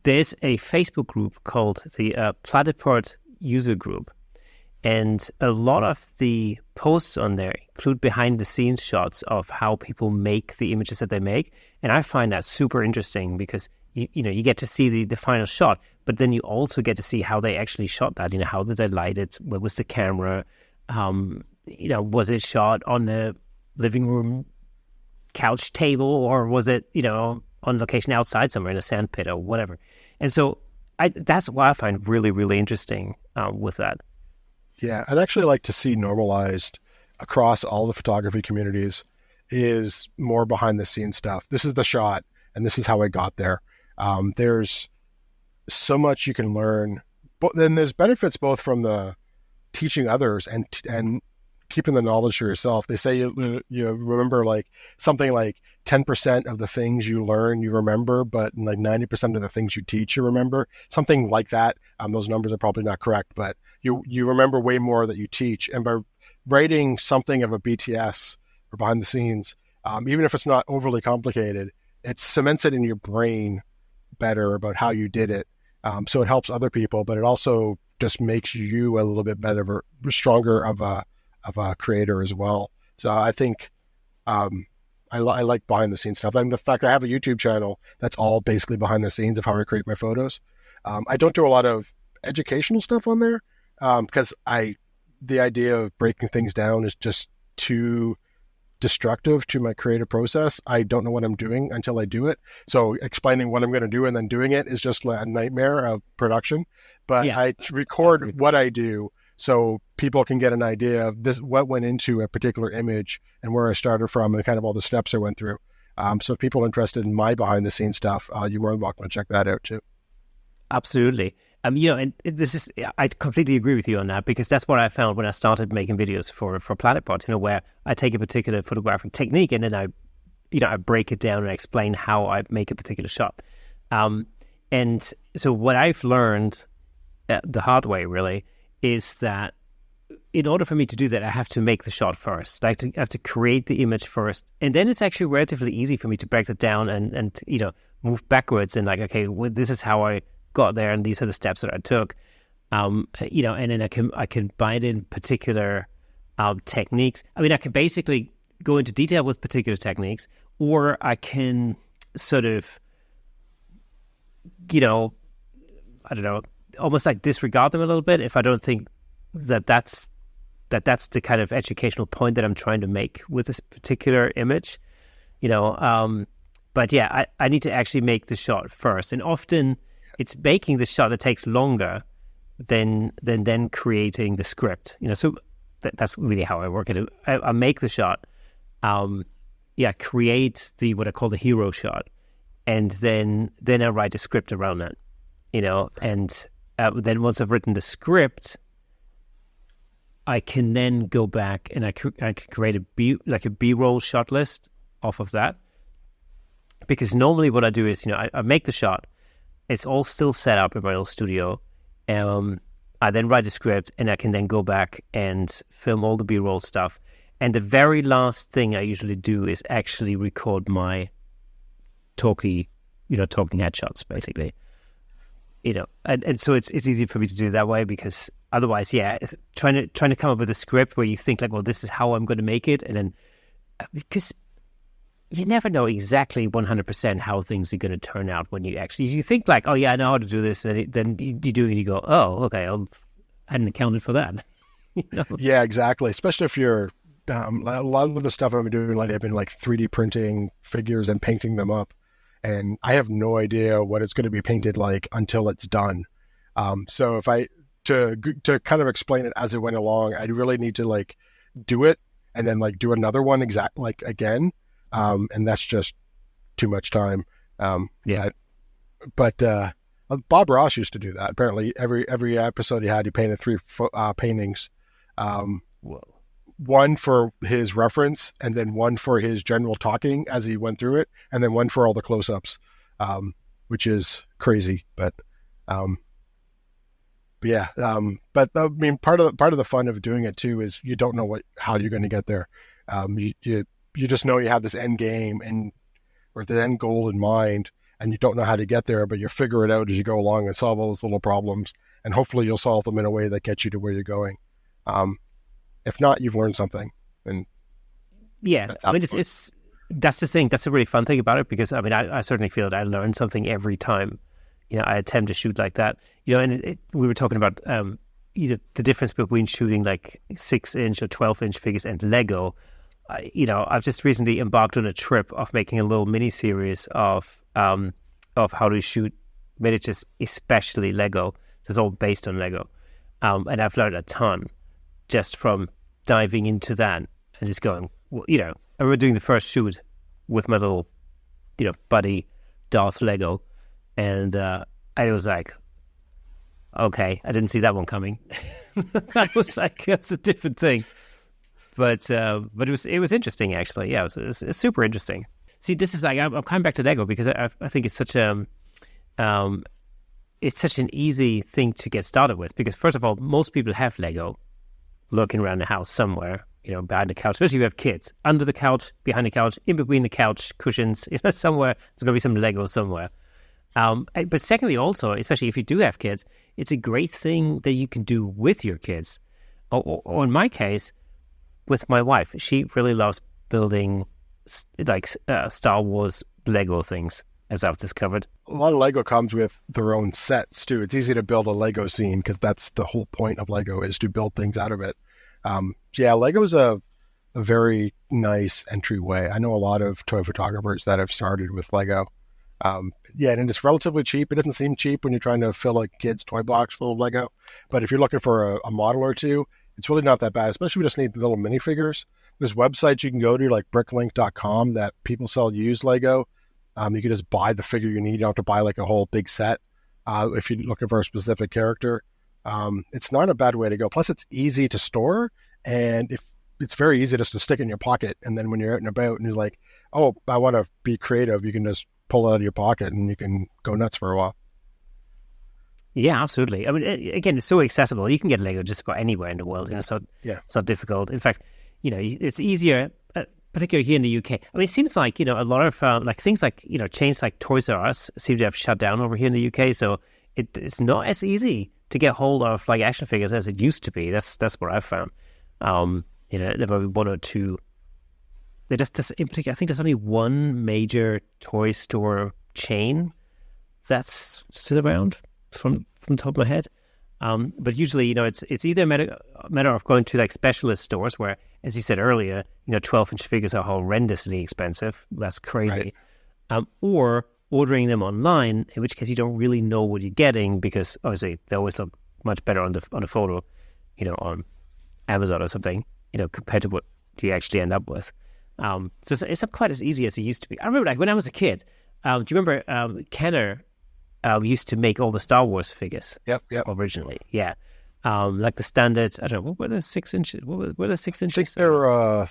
there's a Facebook group called the Platypod User Group, and a lot of the posts on there include behind-the-scenes shots of how people make the images that they make, and I find that super interesting because you get to see the final shot, but then you also get to see how they actually shot that. How did they light it? Where was the camera? Was it shot on the living room couch table, or was it, on location outside somewhere in a sand pit or whatever? And so that's what I find really, really interesting with that. Yeah, I'd actually like to see normalized across all the photography communities is more behind the scenes stuff. This is the shot, and this is how I got there. There's so much you can learn, but then there's benefits both from the teaching others and keeping the knowledge for yourself. They say you remember like something like 10% of the things you learn you remember, but like 90% of the things you teach you remember. Something like that. Those numbers are probably not correct, but you remember way more that you teach. And by writing something of a BTS or behind the scenes, even if it's not overly complicated, it cements it in your brain better about how you did it. So it helps other people, but it also just makes you a little bit better, stronger of a creator as well. So I think I like behind the scenes stuff. And the fact I have a YouTube channel that's all basically behind the scenes of how I create my photos. I don't do a lot of educational stuff on there because the idea of breaking things down is just too destructive to my creative process. I don't know what I'm doing until I do it. So explaining what I'm going to do and then doing it is just a nightmare of production. But yeah, I record what I do so people can get an idea of what went into a particular image and where I started from and kind of all the steps I went through. So if people are interested in my behind the scenes stuff, you're more than welcome to check that out too. Absolutely. And I completely agree with you on that, because that's what I found when I started making videos for Platypod, where I take a particular photographic technique and then I break it down and explain how I make a particular shot. And so what I've learned the hard way really is that in order for me to do that, I have to make the shot first. I have to create the image first. And then it's actually relatively easy for me to break that down and move backwards and okay, well, this is how I got there and these are the steps that I took. And then I can bind in particular techniques. I mean, I can basically go into detail with particular techniques, or I can sort of, I don't know, almost like disregard them a little bit if I don't think that's the kind of educational point that I'm trying to make with this particular image, But yeah, I need to actually make the shot first, and often it's making the shot that takes longer than creating the script. So that's really how I work it. I make the shot, create what I call the hero shot, and then I write a script around that, and then once I've written the script, I can then go back and I can create a B-roll shot list off of that. Because normally what I do is, I make the shot, it's all still set up in my little studio. I then write a script, and I can then go back and film all the B-roll stuff. And the very last thing I usually do is actually record my talking headshots, basically. And so it's easy for me to do it that way, because otherwise, trying to come up with a script where you think like, well, this is how I'm going to make it, and then because you never know exactly 100% how things are going to turn out when you think like, oh yeah, I know how to do this, and then you do it and you go, oh, okay, I hadn't accounted for that. Yeah, exactly. Especially if you're a lot of the stuff I've been doing, like I've been like 3D printing figures and painting them up, and I have no idea what it's going to be painted like until it's done. So if to kind of explain it as it went along, I really need to like do it and then like do another one again. And that's just too much time. But Bob Ross used to do that. Apparently every episode he painted 3 paintings. Whoa. One for his reference, and then one for his general talking as he went through it, and then one for all the close-ups, which is crazy. But I mean, part of the fun of doing it too is you don't know how you're going to get there. You just know you have this end game or the end goal in mind, and you don't know how to get there, but you figure it out as you go along and solve all those little problems, and hopefully you'll solve them in a way that gets you to where you're going. If not, you've learned something. And I mean, that's the thing. That's a really fun thing about it, because I mean, I certainly feel that I learn something every time, I attempt to shoot like that. And we were talking about, the difference between shooting like 6-inch or 12-inch figures and Lego. I've just recently embarked on a trip of making a little mini series of how to shoot miniatures, especially Lego. So it's all based on Lego, and I've learned a ton just from diving into that and just going. I remember doing the first shoot with my little, buddy Darth Lego, and I was like, okay, I didn't see that one coming. That was like, that's a different thing. But it was interesting, actually. Yeah, it's super interesting. See, this is like, I'm coming back to Lego because I think it's such an easy thing to get started with, because first of all, most people have Lego lurking around the house somewhere, behind the couch, especially if you have kids, under the couch, behind the couch, in between the couch cushions, somewhere, there's going to be some Lego somewhere. But secondly, also, especially if you do have kids, it's a great thing that you can do with your kids. Or in my case, with my wife, she really loves building Star Wars Lego things, as I've discovered. A lot of Lego comes with their own sets too. It's easy to build a Lego scene because that's the whole point of Lego, is to build things out of it. Lego is a very nice entryway. I know a lot of toy photographers that have started with Lego. And it's relatively cheap. It doesn't seem cheap when you're trying to fill a kid's toy box full of Lego. But if you're looking for a model or two, it's really not that bad, especially if you just need little minifigures. There's websites you can go to, like bricklink.com, that people sell used Lego. You can just buy the figure you need. You don't have to buy like a whole big set if you're looking for a specific character. It's not a bad way to go. Plus, it's easy to store, and it's very easy just to stick in your pocket. And then when you're out and about and you're like, oh, I want to be creative, you can just pull it out of your pocket and you can go nuts for a while. Yeah, absolutely. I mean, again, it's so accessible. You can get Lego just about anywhere in the world, so it's not difficult. In fact, it's easier, particularly here in the UK. I mean, it seems like, a lot of things like, chains like Toys R Us seem to have shut down over here in the UK. So it's not as easy to get hold of like action figures as it used to be. That's what I've found. there might be one or two. In particular, I think there's only one major toy store chain that's still around from the top of my head. But usually, it's either a matter of going to like specialist stores where, as you said earlier, 12-inch figures are horrendously expensive. That's crazy. Right. Or ordering them online, in which case you don't really know what you're getting because obviously they always look much better on the photo, on Amazon or something, compared to what you actually end up with. So it's not quite as easy as it used to be. I remember like when I was a kid, do you remember Kenner used to make all the Star Wars figures? Yep. Originally, yeah. Like the standard, I don't know, what were the 6 inches? What were the 6 inches? I think they're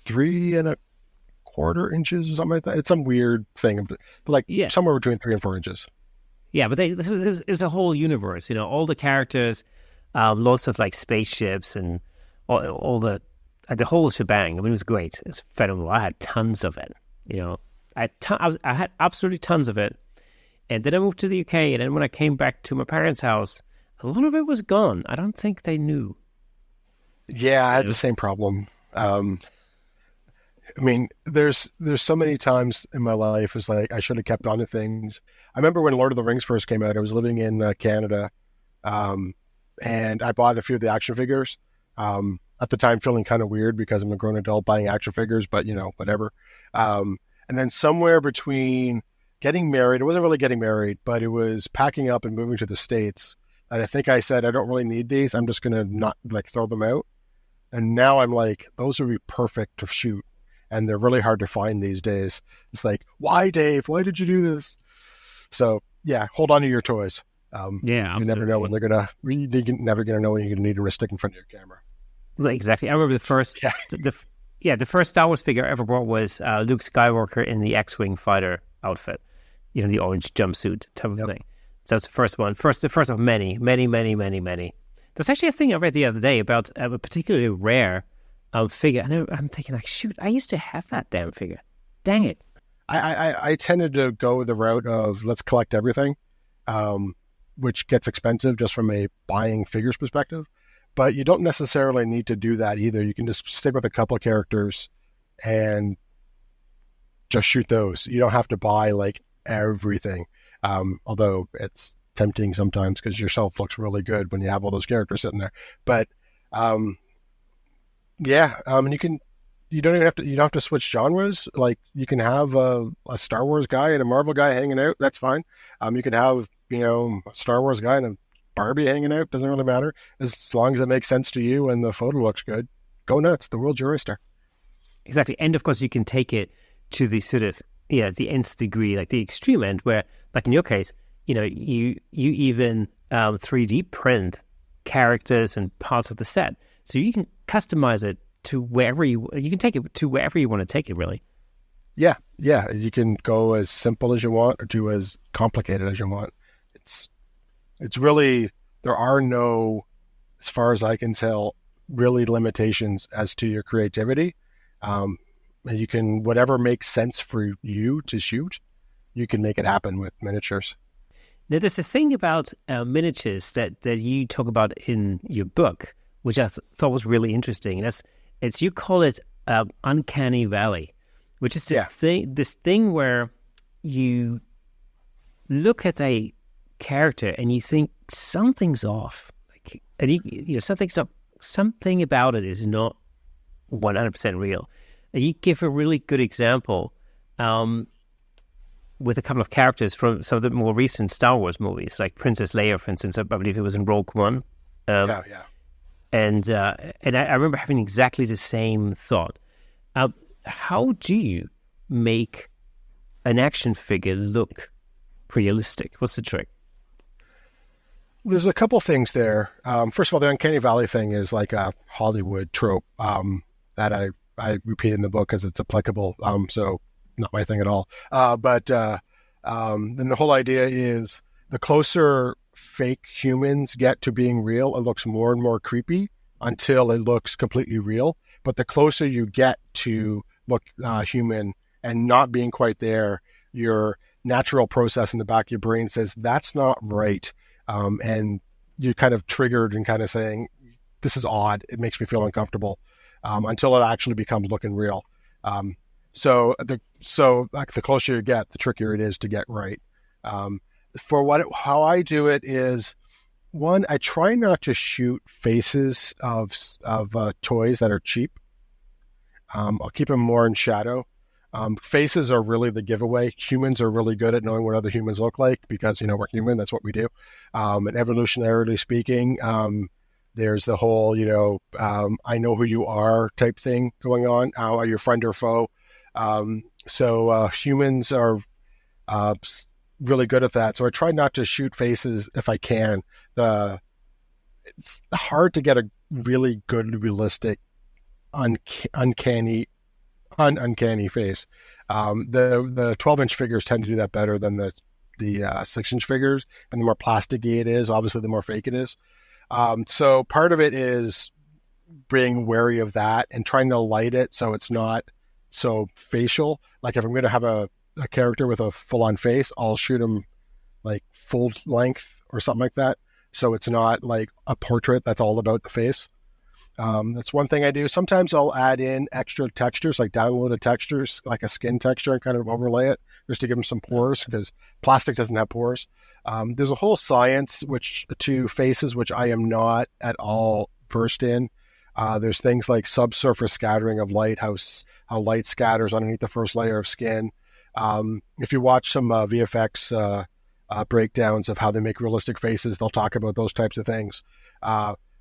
3¼ inches or something like that. It's some weird thing, like somewhere between 3 and 4 inches. Yeah, but it was a whole universe. All the characters, lots of like spaceships and all the whole shebang. I mean, it was great. It's phenomenal. I had tons of it. I had absolutely tons of it. And then I moved to the UK, and then when I came back to my parents' house, a lot of it was gone. I don't think they knew. Yeah, I had the same problem. I mean, there's so many times in my life it's like I should have kept on to things. I remember when Lord of the Rings first came out, I was living in Canada, and I bought a few of the action figures. At the time, feeling kind of weird because I'm a grown adult buying action figures, but whatever. And then somewhere between getting married, it wasn't really getting married, but it was packing up and moving to the States. And I think I said, I don't really need these. I'm just going to not like throw them out. And now I'm like, those would be perfect to shoot. And they're really hard to find these days. It's like, why, Dave? Why did you do this? So yeah, hold on to your toys. Yeah, you never know when you're never going to know when you're going to need a stick in front of your camera. Exactly. I remember the first, the first Star Wars figure I ever bought was Luke Skywalker in the X-Wing fighter outfit. The orange jumpsuit type of thing. So that's the first one. The first of many. There's actually a thing I read the other day about a particularly rare figure. And I'm thinking like, shoot, I used to have that damn figure. Dang it. I tended to go the route of let's collect everything, which gets expensive just from a buying figures perspective. But you don't necessarily need to do that either. You can just stick with a couple of characters and just shoot those. You don't have to buy like everything. Although it's tempting sometimes because your shelf looks really good when you have all those characters sitting there. But and you don't have to switch genres. Like you can have a Star Wars guy and a Marvel guy hanging out. That's fine. You can have a Star Wars guy and a Barbie hanging out. Doesn't really matter as long as it makes sense to you and the photo looks good. Go nuts. The world's your oyster. Exactly. And of course you can take it to the sort of the nth degree, like the extreme end, where, like in your case, you even 3D print characters and parts of the set, so you can customize it to wherever you can take it to wherever you want to take it. Really, yeah. You can go as simple as you want or to as complicated as you want. It's really, there are no, as far as I can tell, really limitations as to your creativity. You can, whatever makes sense for you to shoot, you can make it happen with miniatures. Now, there's a thing about miniatures that you talk about in your book, which I thought was really interesting. And you call it Uncanny Valley, which is this thing where you look at a character and you think something's off, and something about it is not 100% real. You give a really good example with a couple of characters from some of the more recent Star Wars movies, like Princess Leia, for instance. I believe it was in Rogue One. And I remember having exactly the same thought. How do you make an action figure look realistic? What's the trick? There's a couple things there. First of all, the Uncanny Valley thing is like a Hollywood trope that I repeat in the book because it's applicable. So not my thing at all. But then the whole idea is the closer fake humans get to being real, it looks more and more creepy until it looks completely real. But the closer you get to look human and not being quite there, your natural process in the back of your brain says, that's not right. And you're kind of triggered and kind of saying, this is odd. It makes me feel uncomfortable. until it actually becomes looking real. So like the closer you get, the trickier it is to get right. How I do it is, one, I try not to shoot faces of toys that are cheap. I'll keep them more in shadow. Faces are really the giveaway. Humans are really good at knowing what other humans look like because, we're human. That's what we do. And evolutionarily speaking, there's the whole, I know who you are type thing going on. Are you friend or foe? So humans are really good at that. So I try not to shoot faces if I can. It's hard to get a really good, realistic, uncanny face. The 12-inch figures tend to do that better than the 6-inch figures, and the more plasticky it is, obviously the more fake it is. So part of it is being wary of that and trying to light it so it's not so facial. Like if I'm going to have a character with a full-on face, I'll shoot him like full length or something like that, so it's not like a portrait that's all about the face. That's one thing I do. Sometimes I'll add in extra textures, like downloaded textures, like a skin texture, and kind of overlay it just to give them some pores, because plastic doesn't have pores. There's a whole science to faces which I am not at all versed in. There's things like subsurface scattering of light, how light scatters underneath the first layer of skin. If you watch some VFX breakdowns of how they make realistic faces, they'll talk about those types of things.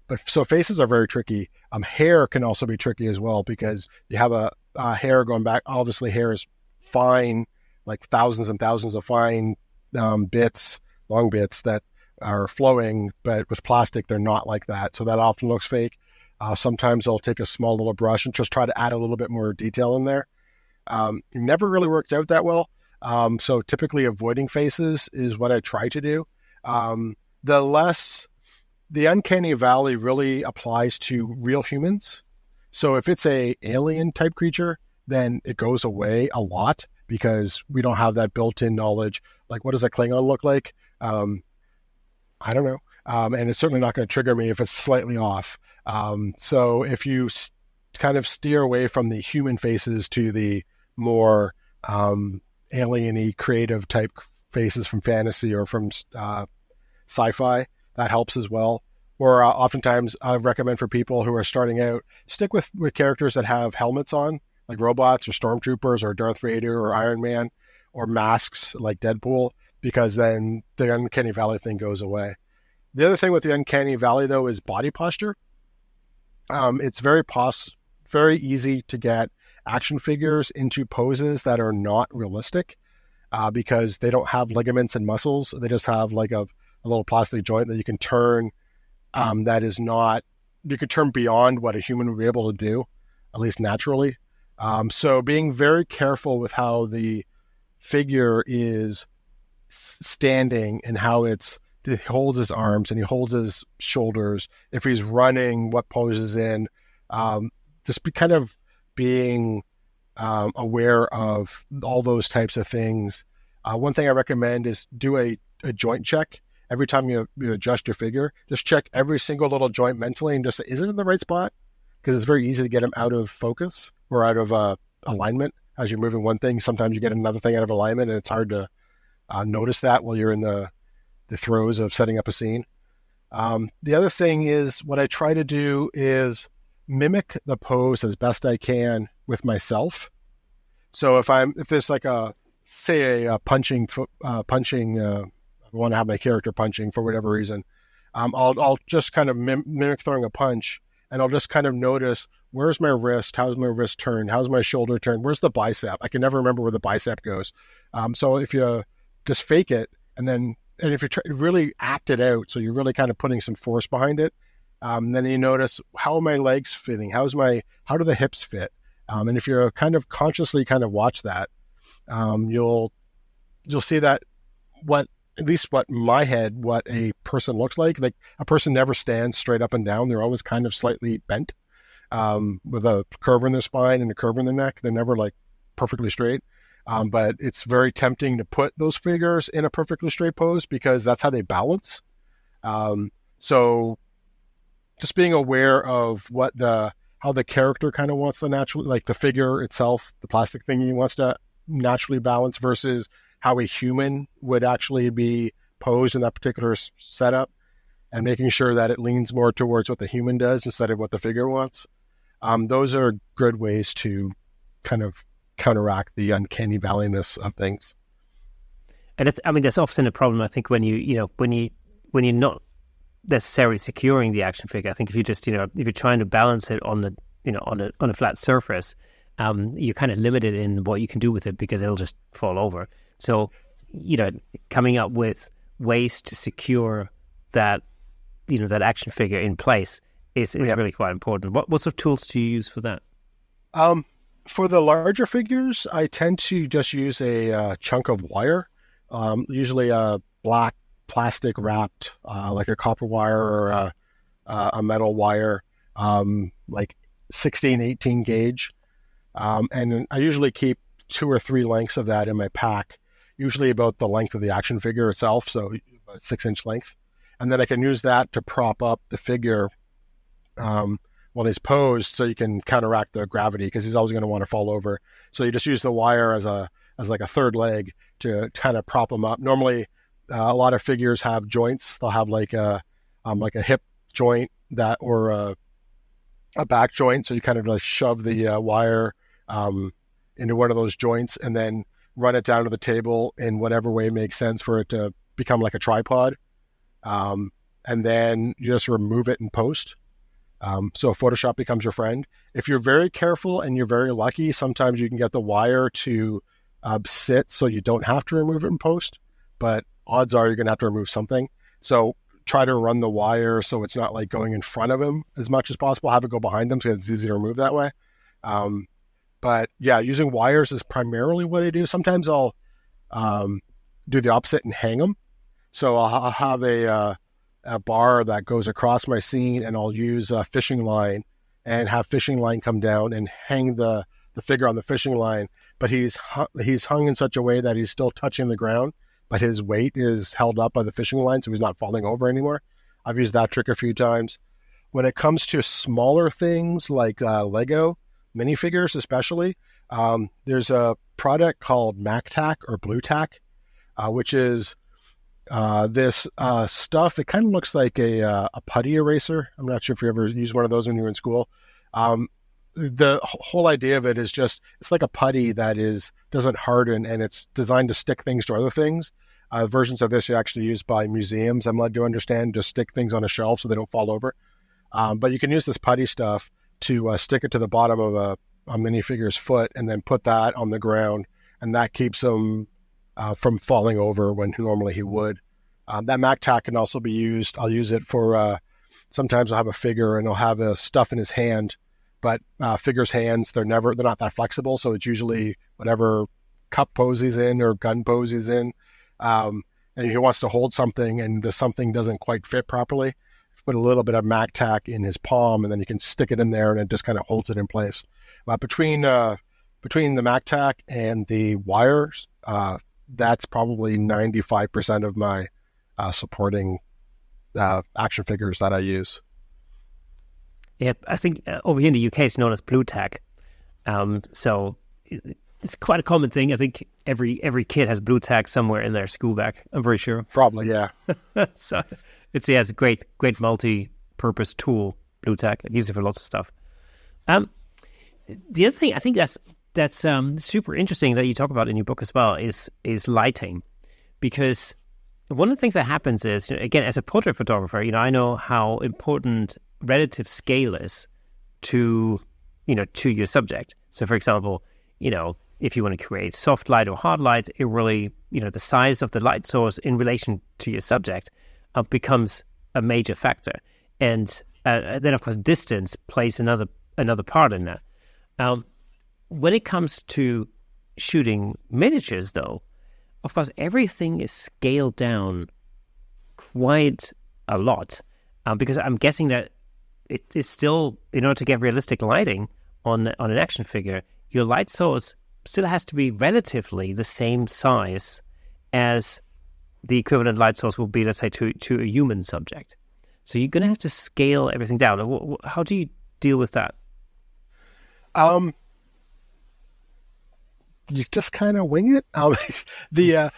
But so faces are very tricky. Hair can also be tricky as well, because you have a hair going back. Obviously, hair is fine, like thousands and thousands of fine bits, long bits that are flowing. But with plastic, they're not like that. So that often looks fake. Sometimes I'll take a small little brush and just try to add a little bit more detail in there. It never really works out that well. So typically avoiding faces is what I try to do. The Uncanny Valley really applies to real humans. So if it's a alien type creature, then it goes away a lot because we don't have that built-in knowledge. Like, what does a Klingon look like? I don't know. And it's certainly not going to trigger me if it's slightly off. So if you kind of steer away from the human faces to the more alien-y creative type faces from fantasy or from sci-fi, that helps as well. Or oftentimes I recommend for people who are starting out, stick with characters that have helmets on, like robots or stormtroopers or Darth Vader or Iron Man, or masks like Deadpool, because then the Uncanny Valley thing goes away. The other thing with the Uncanny Valley, though, is body posture. It's very easy to get action figures into poses that are not realistic because they don't have ligaments and muscles. They just have like a little plastic joint that you can turn. You could turn beyond what a human would be able to do, at least naturally. So being very careful with how the figure is standing and how he holds his arms and he holds his shoulders. If he's running, what pose is in, just being aware of all those types of things. One thing I recommend is do a joint check. Every time you adjust your figure, just check every single little joint mentally and just say, is it in the right spot? Because it's very easy to get them out of focus or out of alignment. As you're moving one thing, sometimes you get another thing out of alignment, and it's hard to notice that while you're in the throes of setting up a scene. The other thing is, what I try to do is mimic the pose as best I can with myself. So if there's like a punching, I want to have my character punching for whatever reason, I'll just kind of mimic throwing a punch, and I'll just kind of notice, where's my wrist? How's my wrist turned? How's my shoulder turned? Where's the bicep? I can never remember where the bicep goes. So if you just fake it, and if you really act it out, so you're really kind of putting some force behind it, then you notice, how are my legs fitting? How do the hips fit? And if you're kind of consciously kind of watch that, you'll see that what a person looks like a person never stands straight up and down. They're always kind of slightly bent, with a curve in their spine and a curve in their neck. They're never like perfectly straight. But it's very tempting to put those figures in a perfectly straight pose because that's how they balance. So just being aware of how the character kind of wants to naturally, like the figure itself, the plastic thing he wants to naturally balance versus how a human would actually be posed in that particular setup, and making sure that it leans more towards what the human does instead of what the figure wants. Those are good ways to kind of counteract the uncanny valleyness of things. And that's often a problem, I think, when you're not necessarily securing the action figure. I think if you just, if you're trying to balance it on a flat surface, you're kind of limited in what you can do with it because it'll just fall over. So, coming up with ways to secure that, that action figure in place is really quite important. What sort of tools do you use for that? For the larger figures, I tend to just use a chunk of wire, usually a black plastic wrapped, like a copper wire or a metal wire, like 16, 18 gauge. And I usually keep 2 or 3 lengths of that in my pack, usually about the length of the action figure itself, so about 6-inch length. And then I can use that to prop up the figure when he's posed, so you can counteract the gravity because he's always going to want to fall over. So you just use the wire as like a third leg to kind of prop him up. Normally, a lot of figures have joints. They'll have like a hip joint or a back joint. So you kind of like shove the wire into one of those joints and then run it down to the table in whatever way makes sense for it to become like a tripod. And then you just remove it in post. So Photoshop becomes your friend. If you're very careful and you're very lucky, sometimes you can get the wire to sit so you don't have to remove it in post, but odds are you're going to have to remove something. So try to run the wire so it's not like going in front of him as much as possible. Have it go behind them so it's easy to remove that way. But yeah, using wires is primarily what I do. Sometimes I'll do the opposite and hang them. So I'll have a bar that goes across my scene, and I'll use a fishing line and have fishing line come down and hang the figure on the fishing line. But he's hung in such a way that he's still touching the ground, but his weight is held up by the fishing line, so he's not falling over anymore. I've used that trick a few times. When it comes to smaller things like Lego minifigures especially, there's a product called MacTac or Blue Tack, which is this stuff. It kind of looks like a putty eraser. I'm not sure if you ever used one of those when you were in school. The whole idea of it is just, it's like a putty that doesn't harden, and it's designed to stick things to other things. Versions of this are actually used by museums, I'm led to understand, to stick things on a shelf so they don't fall over. But you can use this putty stuff to stick it to the bottom of a minifigure's foot and then put that on the ground, and that keeps him from falling over when normally he would. That MacTac can also be used. I'll use it for, sometimes I'll have a figure and I'll have a stuff in his hand, but figures' hands, they're not that flexible. So it's usually whatever cup pose he's in or gun pose he's in. And he wants to hold something and the something doesn't quite fit properly. Put a little bit of MacTac in his palm, and then you can stick it in there and it just kind of holds it in place. Between the MacTac and the wires, that's probably 95% of my supporting action figures that I use. Yeah, I think over here in the UK it's known as Blue Tack. So it's quite a common thing. I think every kid has Blue Tack somewhere in their school bag, I'm very sure. Probably, yeah. So it's a great multi-purpose tool, Blue Tack. I use it for lots of stuff. The other thing I think that's super interesting that you talk about in your book as well is lighting, because one of the things that happens is, again, as a portrait photographer, I know how important relative scale is to your subject. So, for example, if you want to create soft light or hard light, it really, the size of the light source in relation to your subject becomes a major factor. And then, of course, distance plays another part in that. When it comes to shooting miniatures, though, of course, everything is scaled down quite a lot, because I'm guessing that it's still, in order to get realistic lighting on an action figure, your light source still has to be relatively the same size as the equivalent light source will be, let's say, to a human subject. So you're going to have to scale everything down. How do you deal with that? You just kind of wing it. But yeah,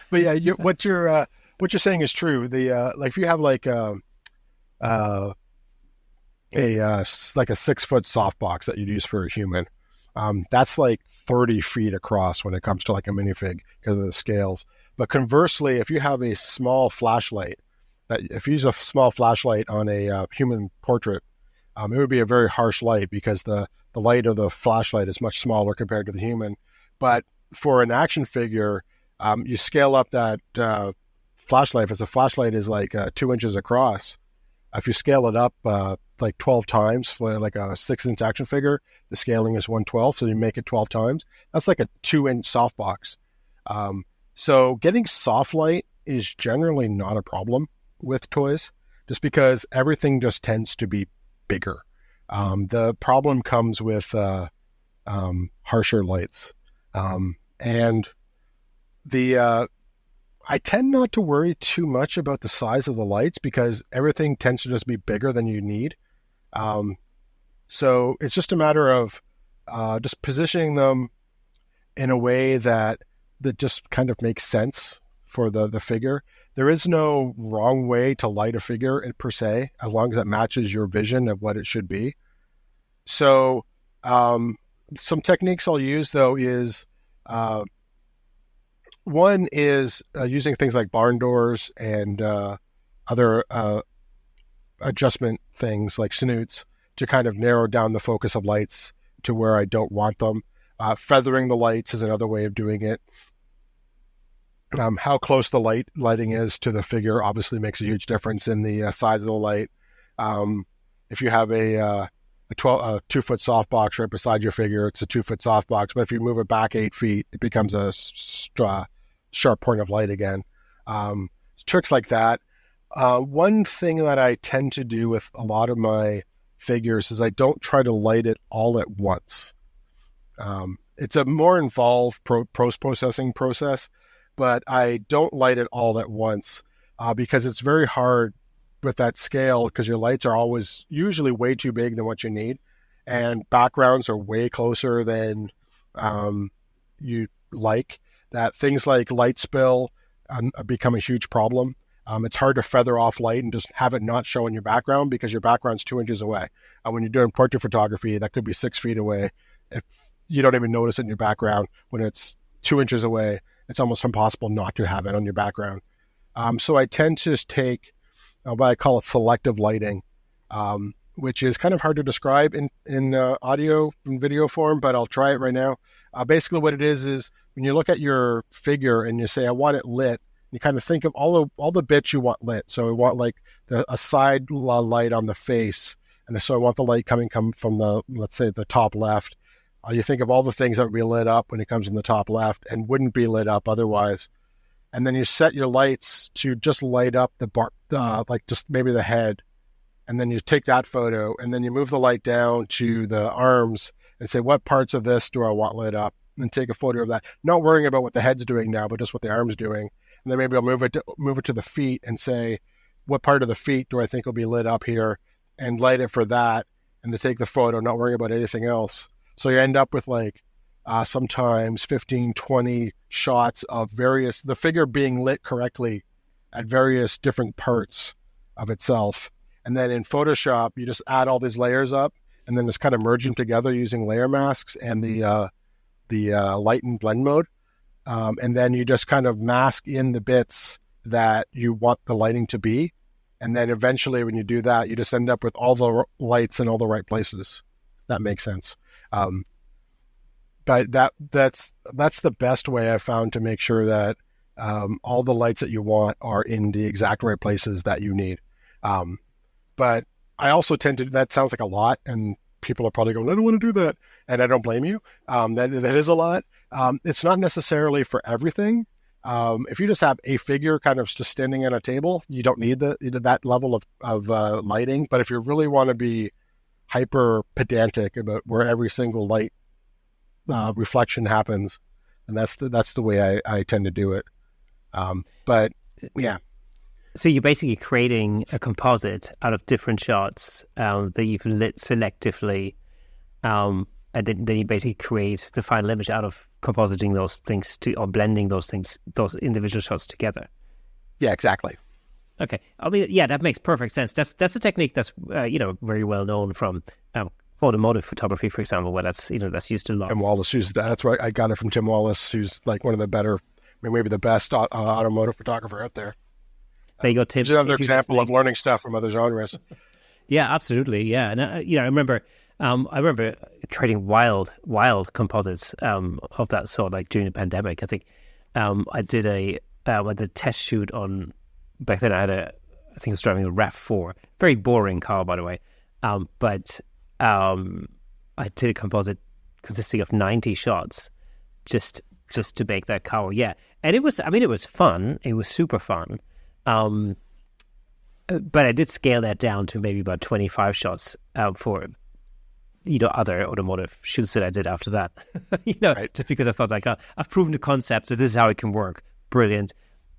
what you're saying is true. Like if you have like like a 6-foot softbox that you'd use for a human, that's like 30 feet across when it comes to like a minifig because of the scales. But conversely, if you have a small flashlight, if you use a small flashlight on a human portrait, it would be a very harsh light because the light of the flashlight is much smaller compared to the human. But for an action figure, you scale up that flashlight. If the flashlight is like 2 inches across, if you scale it up like 12 times for like a 6-inch action figure, the scaling is 1/12, so you make it 12 times. That's like a 2-inch softbox. So getting soft light is generally not a problem with toys, just because everything just tends to be bigger. The problem comes with harsher lights. And I tend not to worry too much about the size of the lights because everything tends to just be bigger than you need. So it's just a matter of just positioning them in a way that just kind of makes sense for the figure. There is no wrong way to light a figure per se, as long as it matches your vision of what it should be. So some techniques I'll use, though, is one is using things like barn doors and other adjustment things like snoots to kind of narrow down the focus of lights to where I don't want them. Feathering the lights is another way of doing it. How close the lighting is to the figure obviously makes a huge difference in the size of the light. If you have a 2-foot softbox right beside your figure, it's a 2-foot softbox. But if you move it back 8 feet, it becomes a sharp point of light again. Tricks like that. One thing that I tend to do with a lot of my figures is I don't try to light it all at once. It's a more involved post-processing process, but I don't light it all at once because it's very hard with that scale because your lights are always usually way too big than what you need, and backgrounds are way closer than you like. That things like light spill become a huge problem. It's hard to feather off light and just have it not show in your background because your background's 2 inches away. When you're doing portrait photography, that could be 6 feet away. If you don't even notice it in your background, when it's 2 inches away, it's almost impossible not to have it on your background. So I tend to just take what I call it selective lighting, which is kind of hard to describe in audio and video form, but I'll try it right now. Basically what it is when you look at your figure and you say, I want it lit, you kind of think of all the bits you want lit. So I want like a side light on the face. And so I want the light coming from let's say the top left. You think of all the things that would be lit up when it comes in the top left and wouldn't be lit up otherwise. And then you set your lights to just light up the like just maybe the head. And then you take that photo and then you move the light down to the arms and say, what parts of this do I want lit up? And take a photo of that. Not worrying about what the head's doing now, but just what the arm's doing. And then maybe I'll move it to the feet and say, what part of the feet do I think will be lit up here? And light it for that. And to take the photo, not worrying about anything else. So you end up with like sometimes 15, 20 shots of the figure being lit correctly at various different parts of itself. And then in Photoshop, you just add all these layers up and then just kind of merge them together using layer masks and the light and blend mode. And then you just kind of mask in the bits that you want the lighting to be. And then eventually when you do that, you just end up with all the lights in all the right places. That makes sense. But that's the best way I've found to make sure that all the lights that you want are in the exact right places that you need. But I also that sounds like a lot, and people are probably going, I don't want to do that. And I don't blame you. That is a lot. It's not necessarily for everything. If you just have a figure kind of just standing at a table, you don't need that level of lighting. But if you really want to be hyper pedantic about where every single light reflection happens, and that's the way I tend to do it. But yeah. So you're basically creating a composite out of different shots that you've lit selectively, and then you basically create the final image out of compositing those things or blending those individual shots together. Yeah, exactly. Okay. I mean, yeah, that makes perfect sense. That's a technique that's very well known from automotive photography, for example, where that's used a lot. Tim Wallace uses that. That's right. I got it from Tim Wallace, who's like one of the better, maybe the best automotive photographer out there. There you go, Tim. It's another example of learning stuff from other genres. Yeah, absolutely. Yeah, and I remember creating wild composites of that sort, like during the pandemic. I think I did a test shoot on. Back then, I think I was driving a RAV4, very boring car, by the way. But I did a composite consisting of 90 shots, just to make that car. Yeah, and it was fun. It was super fun. But I did scale that down to maybe about 25 shots for other automotive shoots that I did after that. Right. Just because I thought I've proven the concept, so this is how it can work. Brilliant.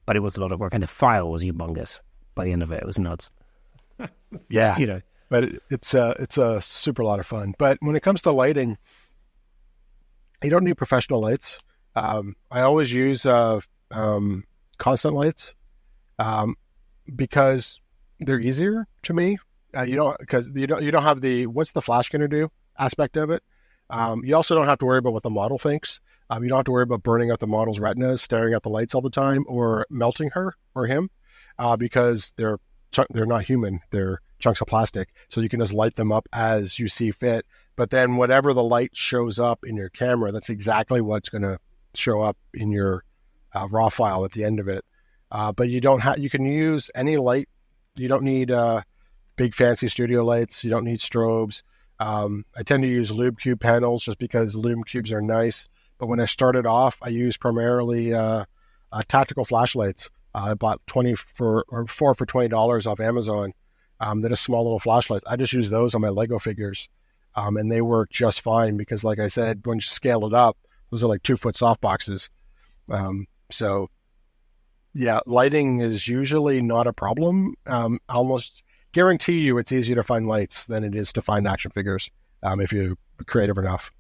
But it was a lot of work, and the file was humongous. By the end of it, it was nuts. Yeah, but it's a super lot of fun. But when it comes to lighting, you don't need professional lights. I always use constant lights because they're easier to me. You don't have the what's the flash going to do aspect of it. You also don't have to worry about what the model thinks. You don't have to worry about burning out the model's retinas, staring at the lights all the time, or melting her or him, because they're not human. They're chunks of plastic. So you can just light them up as you see fit. But then whatever the light shows up in your camera, that's exactly what's going to show up in your raw file at the end of it. But you can use any light. You don't need big fancy studio lights. You don't need strobes. I tend to use Lube Cube panels just because Lube Cubes are nice. But when I started off, I used primarily tactical flashlights. I bought 4 for $20 off Amazon. They're just small little flashlights. I just use those on my Lego figures, and they work just fine because, like I said, when you scale it up, those are like 2-foot softboxes. So, yeah, lighting is usually not a problem. Almost guarantee you it's easier to find lights than it is to find action figures if you're creative enough.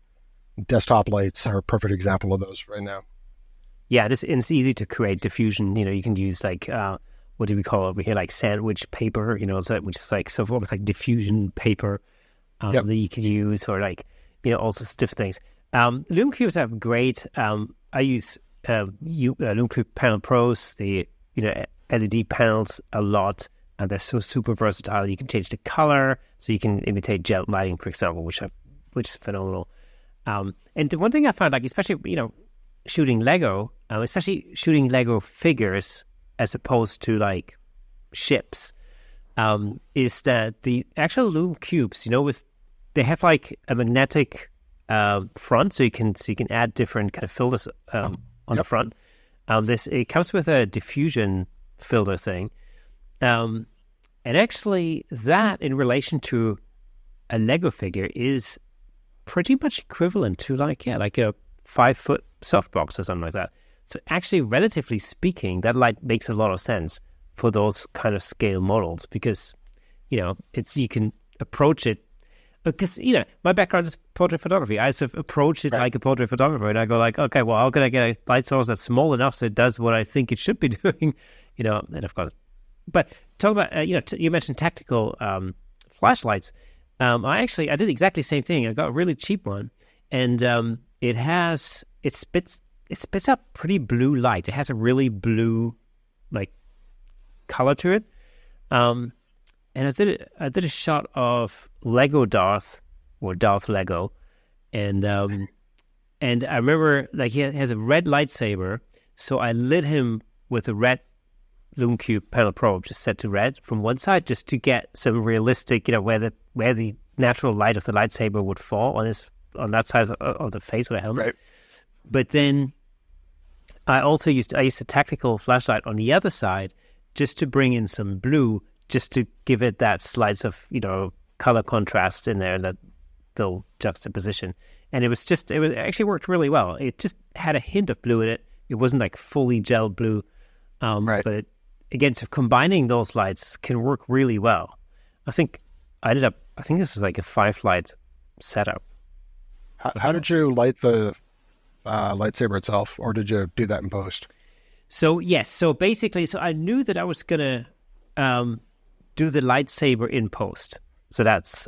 Desktop lights are a perfect example of those right now. Yeah, it's easy to create diffusion. You can use like what do we call it over here, like sandwich paper, which is like almost like diffusion paper that you could use, or like all sorts of different things. Lume Cubes are great. I use Lume Cube Panel Pros, the LED panels a lot, and they're so super versatile. You can change the color, so you can imitate gel lighting, for example, which is phenomenal. And the one thing I found, like especially shooting Lego, especially shooting Lego figures as opposed to like ships, is that the actual Lume Cubes, they have like a magnetic front, so you can add different kind of filters on the front. It comes with a diffusion filter thing, and actually that in relation to a Lego figure is pretty much equivalent to like a 5-foot softbox or something like that. So actually, relatively speaking, that light makes a lot of sense for those kind of scale models because you can approach it because my background is portrait photography. I sort of approach it like a portrait photographer, and I go like, okay, well, how can I get a light source that's small enough so it does what I think it should be doing, and of course. But talk about you mentioned tactical flashlights. I did exactly the same thing. I got a really cheap one, and it spits up pretty blue light. It has a really blue like color to it. And I did a shot of Lego Darth Lego, and I remember like he has a red lightsaber, so I lit him with a red Lume Cube panel probe just set to red from one side, just to get some realistic, where the natural light of the lightsaber would fall on that side of the face of the helmet. Right. But then I also used a tactical flashlight on the other side just to bring in some blue, just to give it that slice of color contrast in there, that little juxtaposition. And it actually worked really well. It just had a hint of blue in it. It wasn't like fully gel blue, but again, so combining those lights can work really well. I think this was like a 5-light setup. How did you light the lightsaber itself, or did you do that in post? So yes, so basically, so I knew that I was gonna do the lightsaber in post. So that's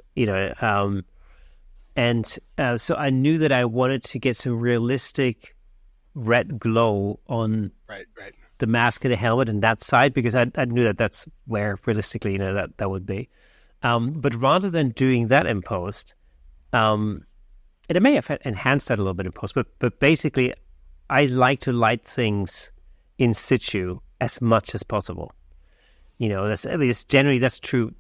so I knew that I wanted to get some realistic red glow on Right. the mask and the helmet and that side, because I knew that that's where realistically that would be. But rather than doing that in post, and it may have enhanced that a little bit in post, but basically, I like to light things in situ as much as possible. It's generally that's true,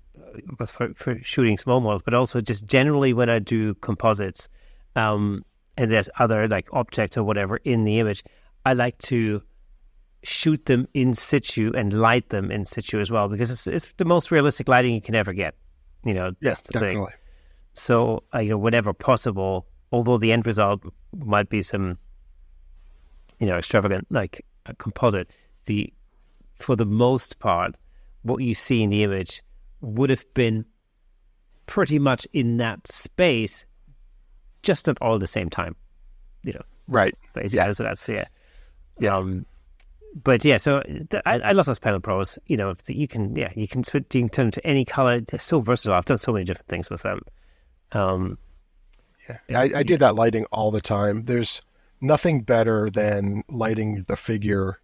of course, for shooting small models, but also just generally when I do composites, and there's other like objects or whatever in the image, I like to shoot them in situ and light them in situ as well, because it's the most realistic lighting you can ever get. Yes, that's the definitely. thing. So, whenever possible, although the end result might be some, extravagant, like a composite, for the most part, what you see in the image would have been pretty much in that space, just not all at the same time, Right. Basically. Yeah. So that's, yeah. But yeah, so I love those Panel Pros. You can turn them to any color. They're so versatile. I've done so many different things with them. I do that lighting all the time. There's nothing better than lighting the figure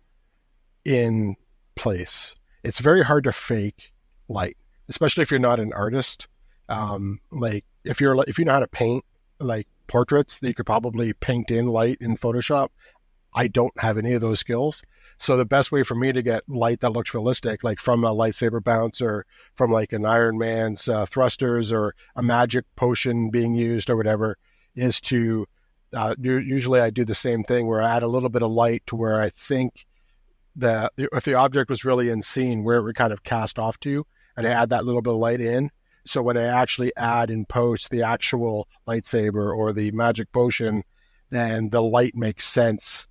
in place. It's very hard to fake light, especially if you're not an artist. Like if you know how to paint like portraits, that you could probably paint in light in Photoshop. I don't have any of those skills. So the best way for me to get light that looks realistic, like from a lightsaber bounce or from like an Iron Man's thrusters or a magic potion being used or whatever, is to usually I do the same thing where I add a little bit of light to where I think that if the object was really in scene, where it would kind of cast off to, and I add that little bit of light in. So when I actually add in post the actual lightsaber or the magic potion, then the light makes sense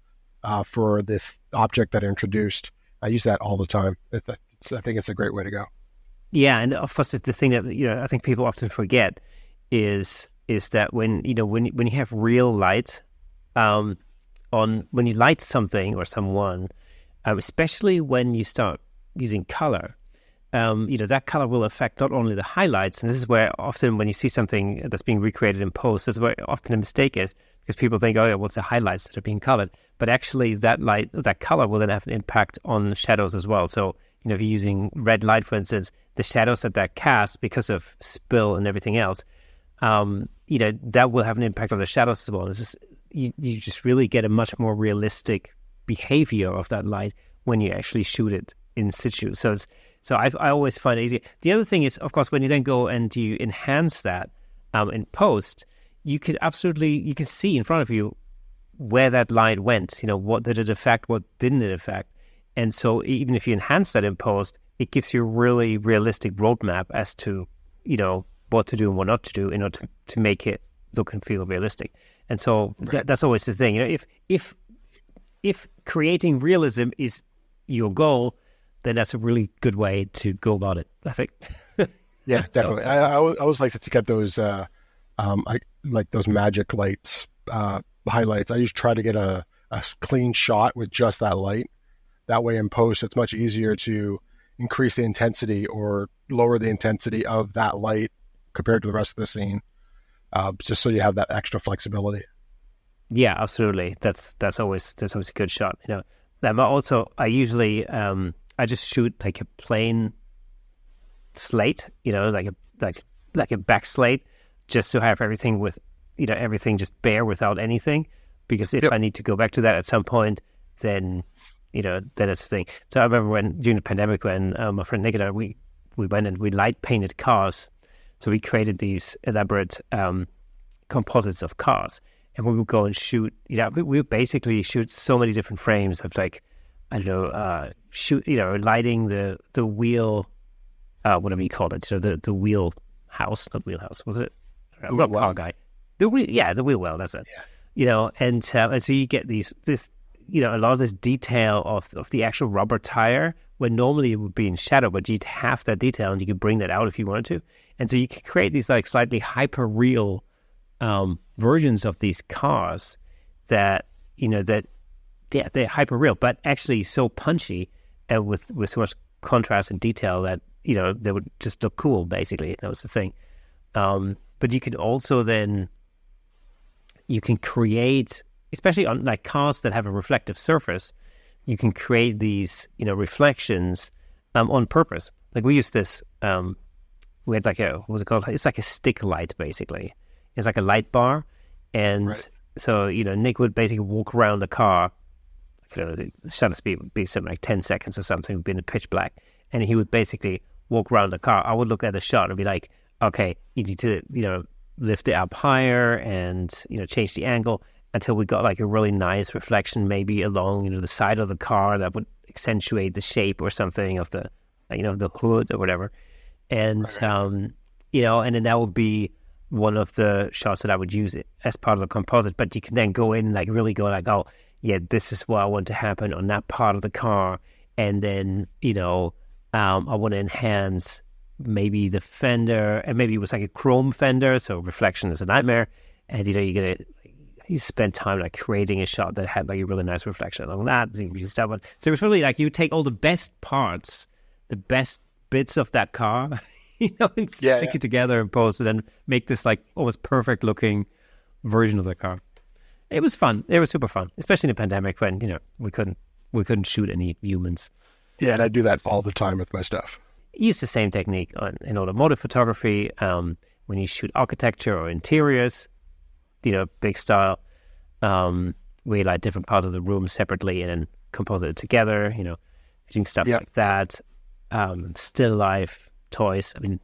for the object that I introduced. I use that all the time. I think it's a great way to go. Yeah, and of course, the thing that I think people often forget is that when you have real light when you light something or someone, especially when you start using color, that color will affect not only the highlights, and this is where often when you see something that's being recreated in post, that's where often a mistake is, because people think, oh yeah, well, it's the highlights that are being colored, but actually that color will then have an impact on shadows as well. So if you're using red light, for instance, the shadows that cast because of spill and everything else, that will have an impact on the shadows as well. It's just, you just really get a much more realistic behavior of that light when you actually shoot it in situ. So I always find it easy. The other thing is, of course, when you then go and you enhance that in post, you can see in front of you where that light went. What did it affect? What didn't it affect? And so even if you enhance that in post, it gives you a really realistic roadmap as to what to do and what not to do in order to make it look and feel realistic. And so that's always the thing. If creating realism is your goal, then that's a really good way to go about it, I think. Yeah, definitely. I always like to get those like those magic lights, highlights. I just try to get a clean shot with just that light. That way in post, it's much easier to increase the intensity or lower the intensity of that light compared to the rest of the scene, just so you have that extra flexibility. Yeah, absolutely. That's always a good shot. I usually I just shoot like a plain slate, like a back slate, just to have everything with everything just bare without anything. Because if I need to go back to that at some point, then then it's the thing. So I remember during the pandemic when my friend Nick and I we went and we light painted cars. So we created these elaborate composites of cars, and we would go and shoot. We would basically shoot so many different frames of like, I don't know, lighting the wheel, whatever you call it, the wheel house, not wheelhouse, was it? Not car guy. The wheel well, that's it. Yeah. And so you get this a lot of this detail of the actual rubber tire, when normally it would be in shadow, but you'd have that detail and you could bring that out if you wanted to. And so you could create these like slightly hyper real versions of these cars that, they're hyper real, but actually so punchy and with so much contrast and detail that, they would just look cool, basically. That was the thing. But you can also then, you can create, especially on like cars that have a reflective surface, you can create these, reflections on purpose. Like we used this, we had like what was it called? It's like a stick light, basically. It's like a light bar. And so, Nick would basically walk around the car. The shutter speed would be something like 10 seconds or something, would be in the pitch black. And he would basically walk around the car. I would look at the shot and be like, okay, you need to, lift it up higher and, change the angle until we got like a really nice reflection, maybe along, the side of the car that would accentuate the shape or something of the, the hood or whatever. And, and then that would be one of the shots that I would use it as part of the composite. But you can then go in, like really go like, oh, yeah, this is what I want to happen on that part of the car. And then, I want to enhance maybe the fender, and maybe it was like a chrome fender, so reflection is a nightmare. And, you spend time like creating a shot that had like a really nice reflection along that. So it was really like you take all the best parts, the best bits of that car, and stick it together and post it and make this like almost perfect looking version of the car. It was fun. It was super fun, especially in the pandemic when, we couldn't shoot any humans. Yeah, and I do that all the time with my stuff. Use the same technique in automotive photography. When you shoot architecture or interiors, big style, we light different parts of the room separately and then composite it together, doing stuff like that. Still life, toys. I mean,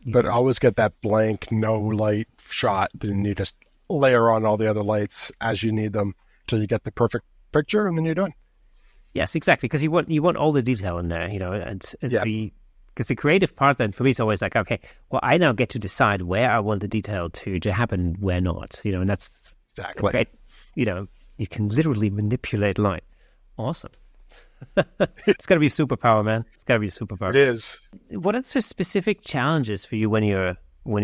But always get that blank, no light shot. Then you just layer on all the other lights as you need them till you get the perfect picture, and then you're done. Yes, exactly. Because you want all the detail in there, because the creative part then for me is always like, okay, well, I now get to decide where I want the detail to happen, where not, and that's great. You can literally manipulate light. Awesome. It's got to be a superpower, man. It's got to be a superpower. It is. What are the specific challenges for you when you're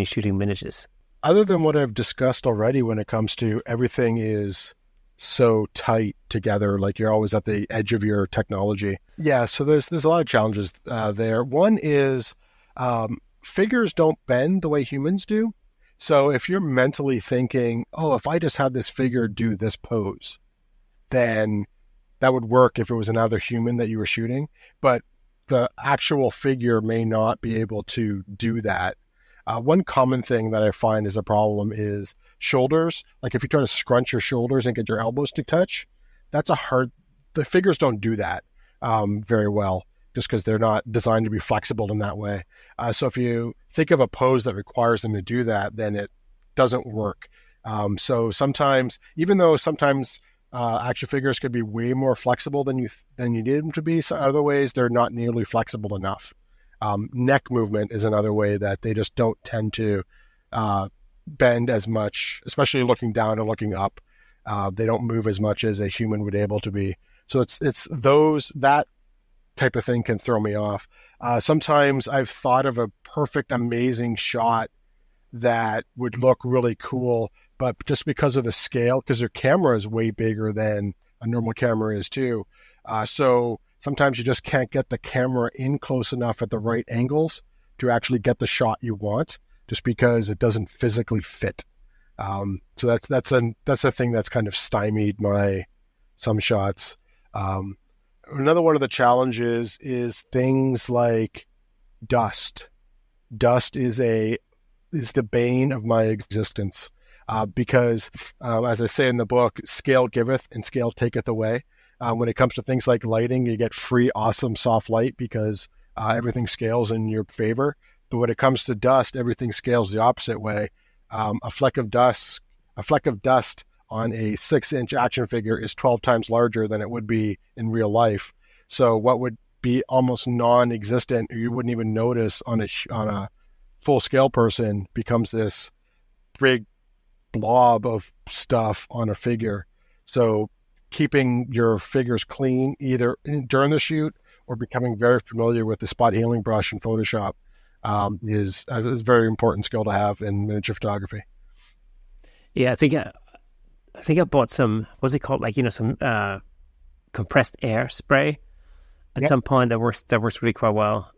shooting miniatures? Other than what I've discussed already, when it comes to everything is so tight together, like you're always at the edge of your technology. Yeah, so there's a lot of challenges there. One is figures don't bend the way humans do. So if you're mentally thinking, oh, if I just had this figure do this pose, then that would work if it was another human that you were shooting. But the actual figure may not be able to do that. One common thing that I find is a problem is shoulders. Like if you try to scrunch your shoulders and get your elbows to touch, the figures don't do that very well, just because they're not designed to be flexible in that way. So if you think of a pose that requires them to do that, then it doesn't work. So sometimes, even though sometimes action figures could be way more flexible than you need them to be, some other ways they're not nearly flexible enough. Neck movement is another way that they just don't tend to bend as much, especially looking down or looking up. They don't move as much as a human would able to be. So it's that type of thing can throw me off. Sometimes I've thought of a perfect, amazing shot that would look really cool, but just because of the scale, because their camera is way bigger than a normal camera is too. So sometimes you just can't get the camera in close enough at the right angles to actually get the shot you want, just because it doesn't physically fit. So that's a thing that's kind of stymied some shots. Another one of the challenges is things like dust. Dust is the bane of my existence, because as I say in the book, scale giveth and scale taketh away. When it comes to things like lighting, you get free, awesome, soft light because everything scales in your favor. But when it comes to dust, everything scales the opposite way. A fleck of dust on a 6-inch action figure is 12 times larger than it would be in real life. So what would be almost non-existent, or you wouldn't even notice on a full-scale person, becomes this big blob of stuff on a figure. So keeping your figures clean either during the shoot or becoming very familiar with the spot healing brush in Photoshop is a very important skill to have in miniature photography. Yeah, I think I bought some, what's it called? Like, some compressed air spray at some point that works really quite well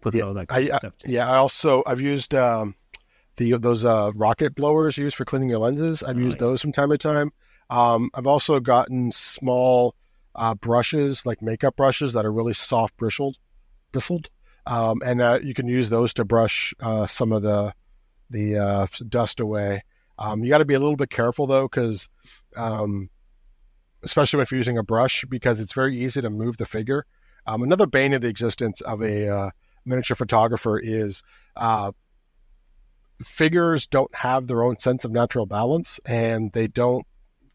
with all that kind of stuff. I've used those rocket blowers used for cleaning your lenses. I've used those from time to time. I've also gotten small brushes, like makeup brushes that are really soft bristled, and you can use those to brush some of the dust away. You got to be a little bit careful though, because especially if you're using a brush, because it's very easy to move the figure. Another bane of the existence of a miniature photographer is figures don't have their own sense of natural balance, and they don't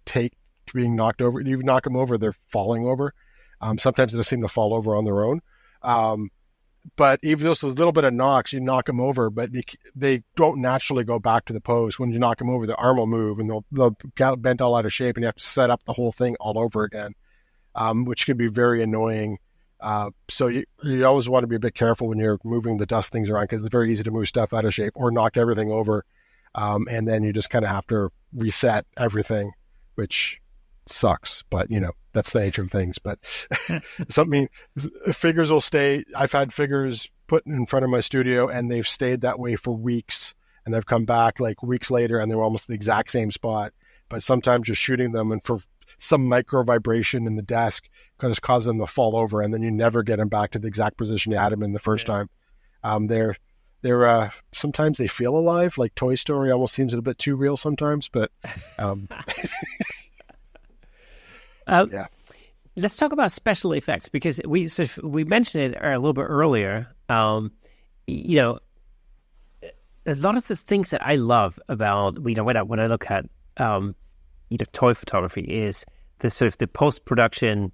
take to being knocked over. You knock them over, they're falling over. Sometimes they just seem to fall over on their own. But even those little bit of knocks, you knock them over, but they don't naturally go back to the pose. When you knock them over, the arm will move and they'll get bent all out of shape, and you have to set up the whole thing all over again, which can be very annoying. So you always want to be a bit careful when you're moving the dust things around, because it's very easy to move stuff out of shape or knock everything over. And then you just kind of have to reset everything, which sucks, but that's the nature of things. But figures will stay. I've had figures put in front of my studio and they've stayed that way for weeks, and they've come back like weeks later and they're almost the exact same spot. But sometimes just shooting them and for some micro vibration in the desk can just cause them to fall over, and then you never get them back to the exact position you had them in the first time. They're sometimes they feel alive, like Toy Story almost seems a bit too real sometimes, but yeah. Let's talk about special effects, because we mentioned it a little bit earlier. A lot of the things that I love about when I look at toy photography is the sort of the post-production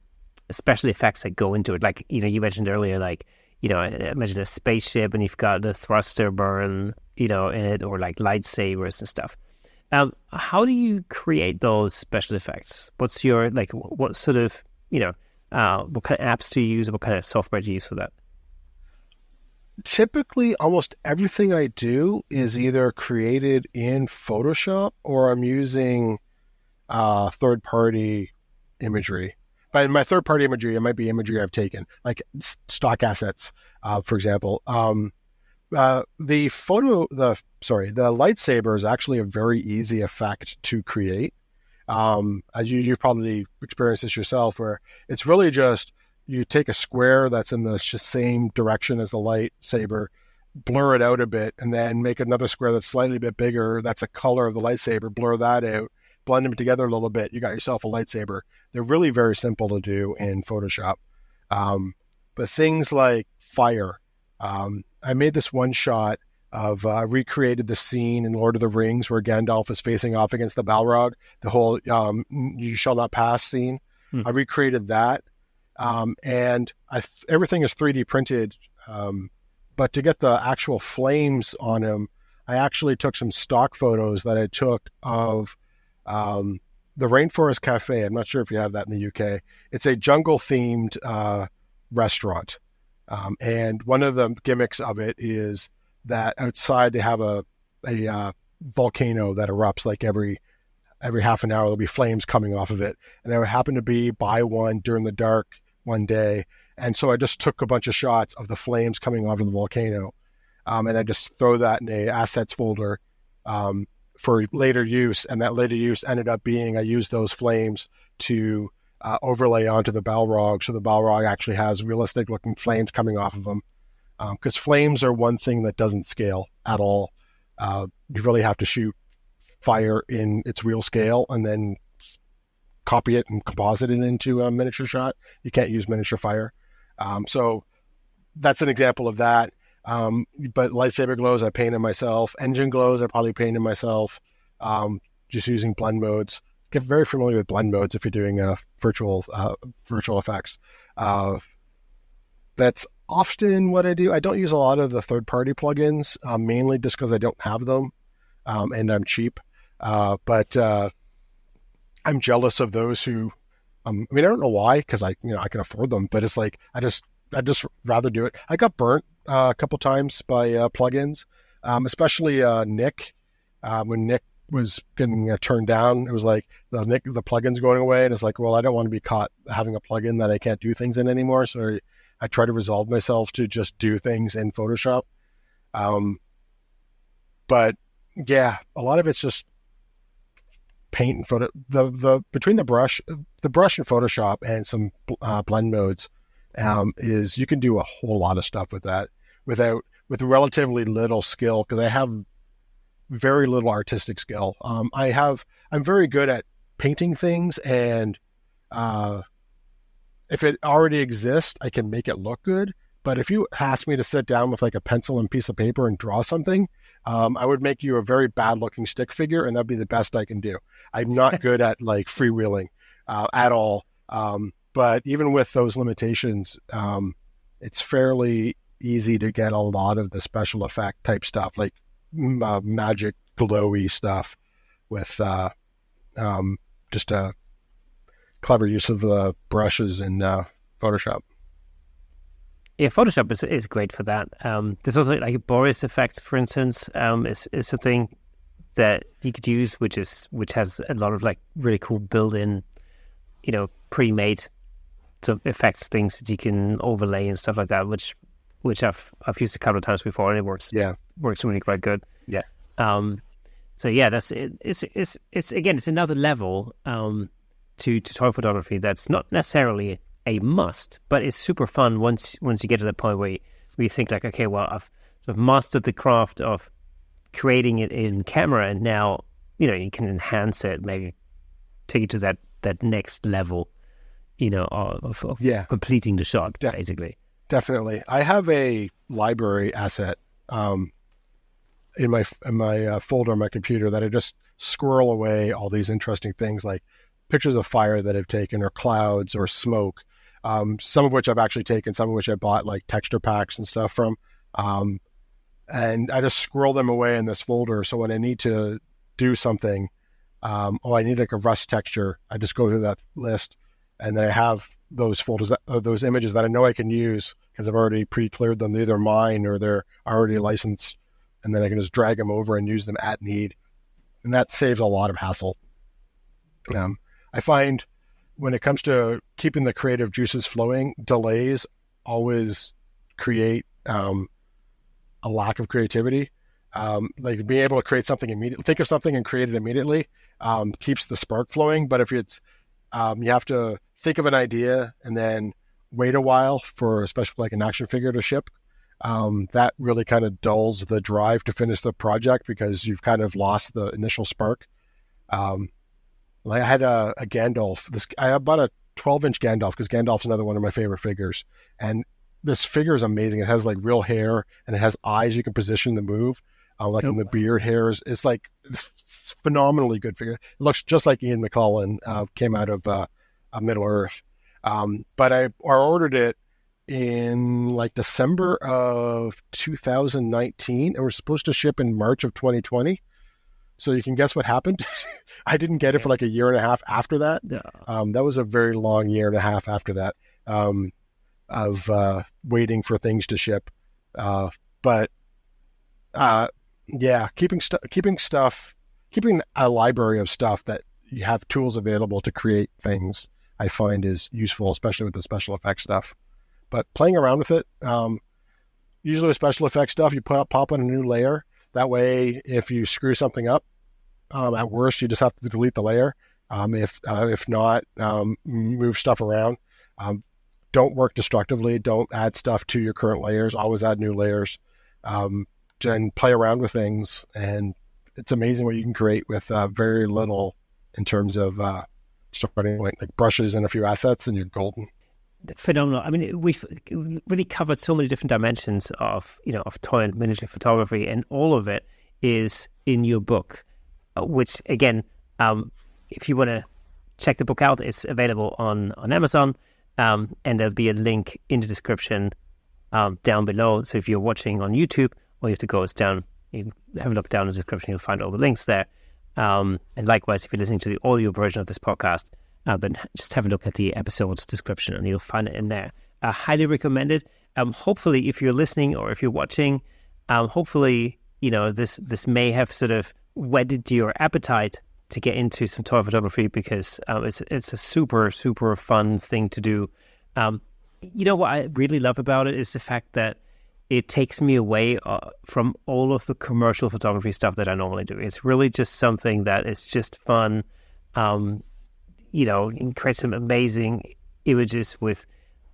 special effects that go into it. Like you mentioned earlier, like imagine a spaceship and you've got the thruster burn in it, or like lightsabers and stuff. How do you create those special effects? What's your what sort of what kind of apps do you use, or what kind of software do you use for that? Typically, almost everything I do is either created in Photoshop or I'm using third-party imagery. By my third-party imagery, it might be imagery I've taken, like stock assets, for example. The lightsaber is actually a very easy effect to create. As you've probably experienced this yourself, where it's really just you take a square that's in the same direction as the lightsaber, blur it out a bit, and then make another square that's slightly a bit bigger. That's a color of the lightsaber. Blur that out, blend them together a little bit. You got yourself a lightsaber. They're really very simple to do in Photoshop. But things like fire, I made this one shot of recreated the scene in Lord of the Rings where Gandalf is facing off against the Balrog, the whole "you shall not pass" scene. I recreated that, and everything is 3D printed. But to get the actual flames on him, I actually took some stock photos that I took of the Rainforest Cafe. I'm not sure if you have that in the UK. It's a jungle-themed restaurant. And one of the gimmicks of it is that outside they have a volcano that erupts like every half an hour. There'll be flames coming off of it. And I happened to be by one during the dark one day. And so I just took a bunch of shots of the flames coming off of the volcano. And I just throw that in a assets folder for later use. And that later use ended up being, I used those flames to overlay onto the Balrog, so the Balrog actually has realistic looking flames coming off of them. Because flames are one thing that doesn't scale at all. You really have to shoot fire in its real scale and then copy it and composite it into a miniature shot. You can't use miniature fire. So that's an example of that. But lightsaber glows I painted myself. Engine glows I probably painted myself, just using blend modes. Get very familiar with blend modes if you're doing virtual effects. That's often what I do. I don't use a lot of the third-party plugins, mainly just because I don't have them, and I'm cheap. But I'm jealous of those who. I don't know why, because I can afford them, but it's like I just rather do it. I got burnt a couple times by plugins, especially Nick. When Nick was getting turned down. It was like the plugin's going away, and it's like, well, I don't want to be caught having a plugin that I can't do things in anymore. So I try to resolve myself to just do things in Photoshop. But yeah, a lot of it's just paint and photo. Between the brush and Photoshop and some blend modes, is you can do a whole lot of stuff with that with relatively little skill, because I have very little artistic skill. I'm very good at painting things, and if it already exists, I can make it look good. But if you ask me to sit down with like a pencil and piece of paper and draw something, I would make you a very bad looking stick figure, and that'd be the best I can do. I'm not good at like freewheeling at all. But even with those limitations, it's fairly easy to get a lot of the special effect type stuff, like magic glowy stuff, with just a clever use of the brushes in Photoshop. Yeah, Photoshop is great for that. There's also like Boris effects, for instance, is something that you could use, which has a lot of like really cool built-in, pre-made sort of effects, things that you can overlay and stuff like that, which I've used a couple of times before, and it works really quite good. Yeah. So yeah, that's it. It's again, it's another level to toy photography that's not necessarily a must, but it's super fun once you get to the point where you think like, okay, well, I've sort of mastered the craft of creating it in camera, and now you can enhance it, maybe take it to that next level, of completing the shot, basically. Definitely. I have a library asset in my folder on my computer that I just squirrel away all these interesting things, like pictures of fire that I've taken, or clouds, or smoke. Some of which I've actually taken, some of which I bought like texture packs and stuff from. And I just squirrel them away in this folder. So when I need to do something, I need like a rust texture, I just go through that list, and then I have those folders, those images that I know I can use because I've already pre-cleared them. They're either mine or they're already licensed, and then I can just drag them over and use them at need. And that saves a lot of hassle. I find when it comes to keeping the creative juices flowing, delays always create a lack of creativity. Like being able to create something immediately, think of something and create it immediately, keeps the spark flowing. But if it's, you have to think of an idea and then wait a while for especially like an action figure to ship, that really kind of dulls the drive to finish the project because you've kind of lost the initial spark. Like I had a Gandalf. I bought a 12-inch Gandalf because Gandalf's another one of my favorite figures. And this figure is amazing. It has like real hair, and it has eyes you can position to move, like in the beard hairs. It's like it's phenomenally good figure. It looks just like Ian McClellan, came out of Middle Earth. But I ordered it in like December of 2019, and we're supposed to ship in March of 2020. So you can guess what happened. I didn't get it for like a year and a half after that. That was a very long year and a half after that, of waiting for things to ship. But keeping a library of stuff that you have tools available to create things, I find is useful, especially with the special effects stuff. But playing around with it, usually with special effects stuff, you pop on a new layer. That way, if you screw something up, at worst, you just have to delete the layer. If not, move stuff around. Don't work destructively. Don't add stuff to your current layers. Always add new layers. And play around with things. And it's amazing what you can create with very little in terms of starting point, like brushes and a few assets, and you're golden. Phenomenal. I mean, we've really covered so many different dimensions of toy and miniature photography, and all of it is in your book, which again, if you want to check the book out, it's available on Amazon, and there'll be a link in the description down below. So if you're watching on YouTube, all you have to go is down, you have a look down in the description, you'll find all the links there. And likewise, if you're listening to the audio version of this podcast, then just have a look at the episode's description and you'll find it in there. Highly recommended. Hopefully, if you're listening or if you're watching, hopefully, this may have sort of whetted your appetite to get into some toy photography, because it's a super, super fun thing to do. What I really love about it is the fact that it takes me away from all of the commercial photography stuff that I normally do. It's really just something that is just fun. You can create some amazing images with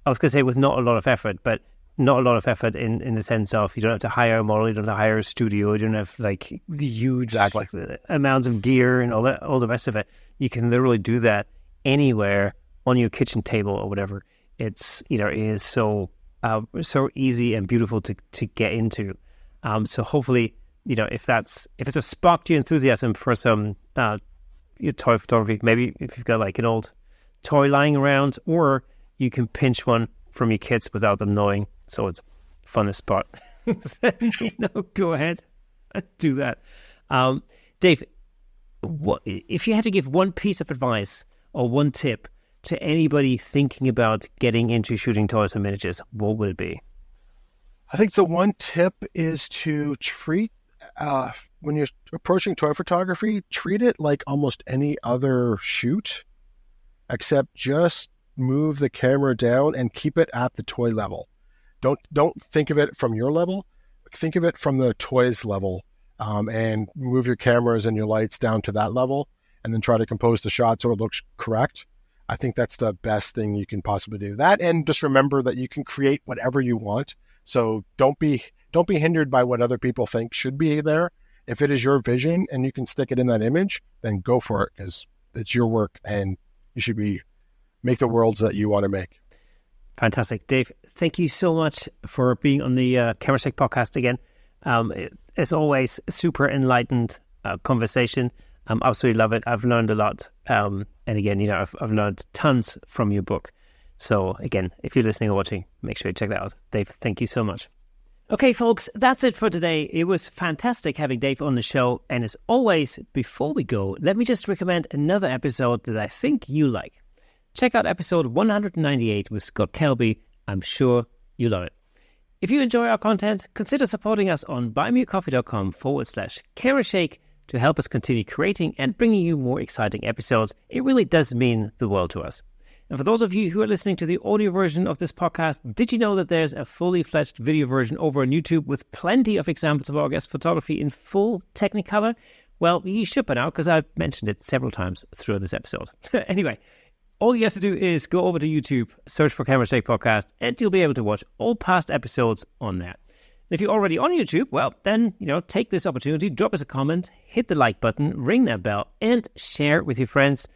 not a lot of effort, but not a lot of effort in the sense of you don't have to hire a model, you don't have to hire a studio, you don't have like the huge amounts of gear and all the rest of it. You can literally do that anywhere on your kitchen table or whatever. It is so easy and beautiful to get into. So hopefully, if it's a sparked your enthusiasm for some toy photography, maybe if you've got like an old toy lying around, or you can pinch one from your kids without them knowing. So it's fun to spot. Go ahead, do that. Dave, if you had to give one piece of advice or one tip to anybody thinking about getting into shooting toys and miniatures, what would it be? I think the one tip is to treat, when you're approaching toy photography, treat it like almost any other shoot, except just move the camera down and keep it at the toy level. Don't think of it from your level. Think of it from the toy's level, and move your cameras and your lights down to that level, and then try to compose the shot so it looks correct. I think that's the best thing you can possibly do. That, and just remember that you can create whatever you want. So don't be hindered by what other people think should be there. If it is your vision and you can stick it in that image, then go for it, because it's your work and you should make the worlds that you want to make. Fantastic. Dave, thank you so much for being on the Camera Shake podcast again. As always, super enlightened conversation. Absolutely love it. I've learned a lot. And again, I've learned tons from your book. So again, if you're listening or watching, make sure you check that out. Dave, thank you so much. Okay, folks, that's it for today. It was fantastic having Dave on the show. And as always, before we go, let me just recommend another episode that I think you like. Check out episode 198 with Scott Kelby. I'm sure you'll love it. If you enjoy our content, consider supporting us on buymeacoffee.com/CameraShake to help us continue creating and bringing you more exciting episodes. It really does mean the world to us. And for those of you who are listening to the audio version of this podcast, did you know that there's a fully fledged video version over on YouTube with plenty of examples of our guest photography in full Technicolor? Well, you should by now, because I've mentioned it several times throughout this episode. Anyway, all you have to do is go over to YouTube, search for Camera Shake Podcast, and you'll be able to watch all past episodes on there. If you're already on YouTube, well, then, take this opportunity, drop us a comment, hit the like button, ring that bell, and share it with your friends.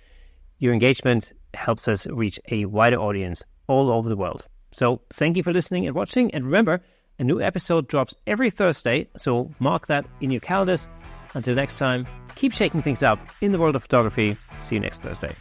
Your engagement helps us reach a wider audience all over the world. So thank you for listening and watching. And remember, a new episode drops every Thursday, so mark that in your calendars. Until next time, keep shaking things up in the world of photography. See you next Thursday.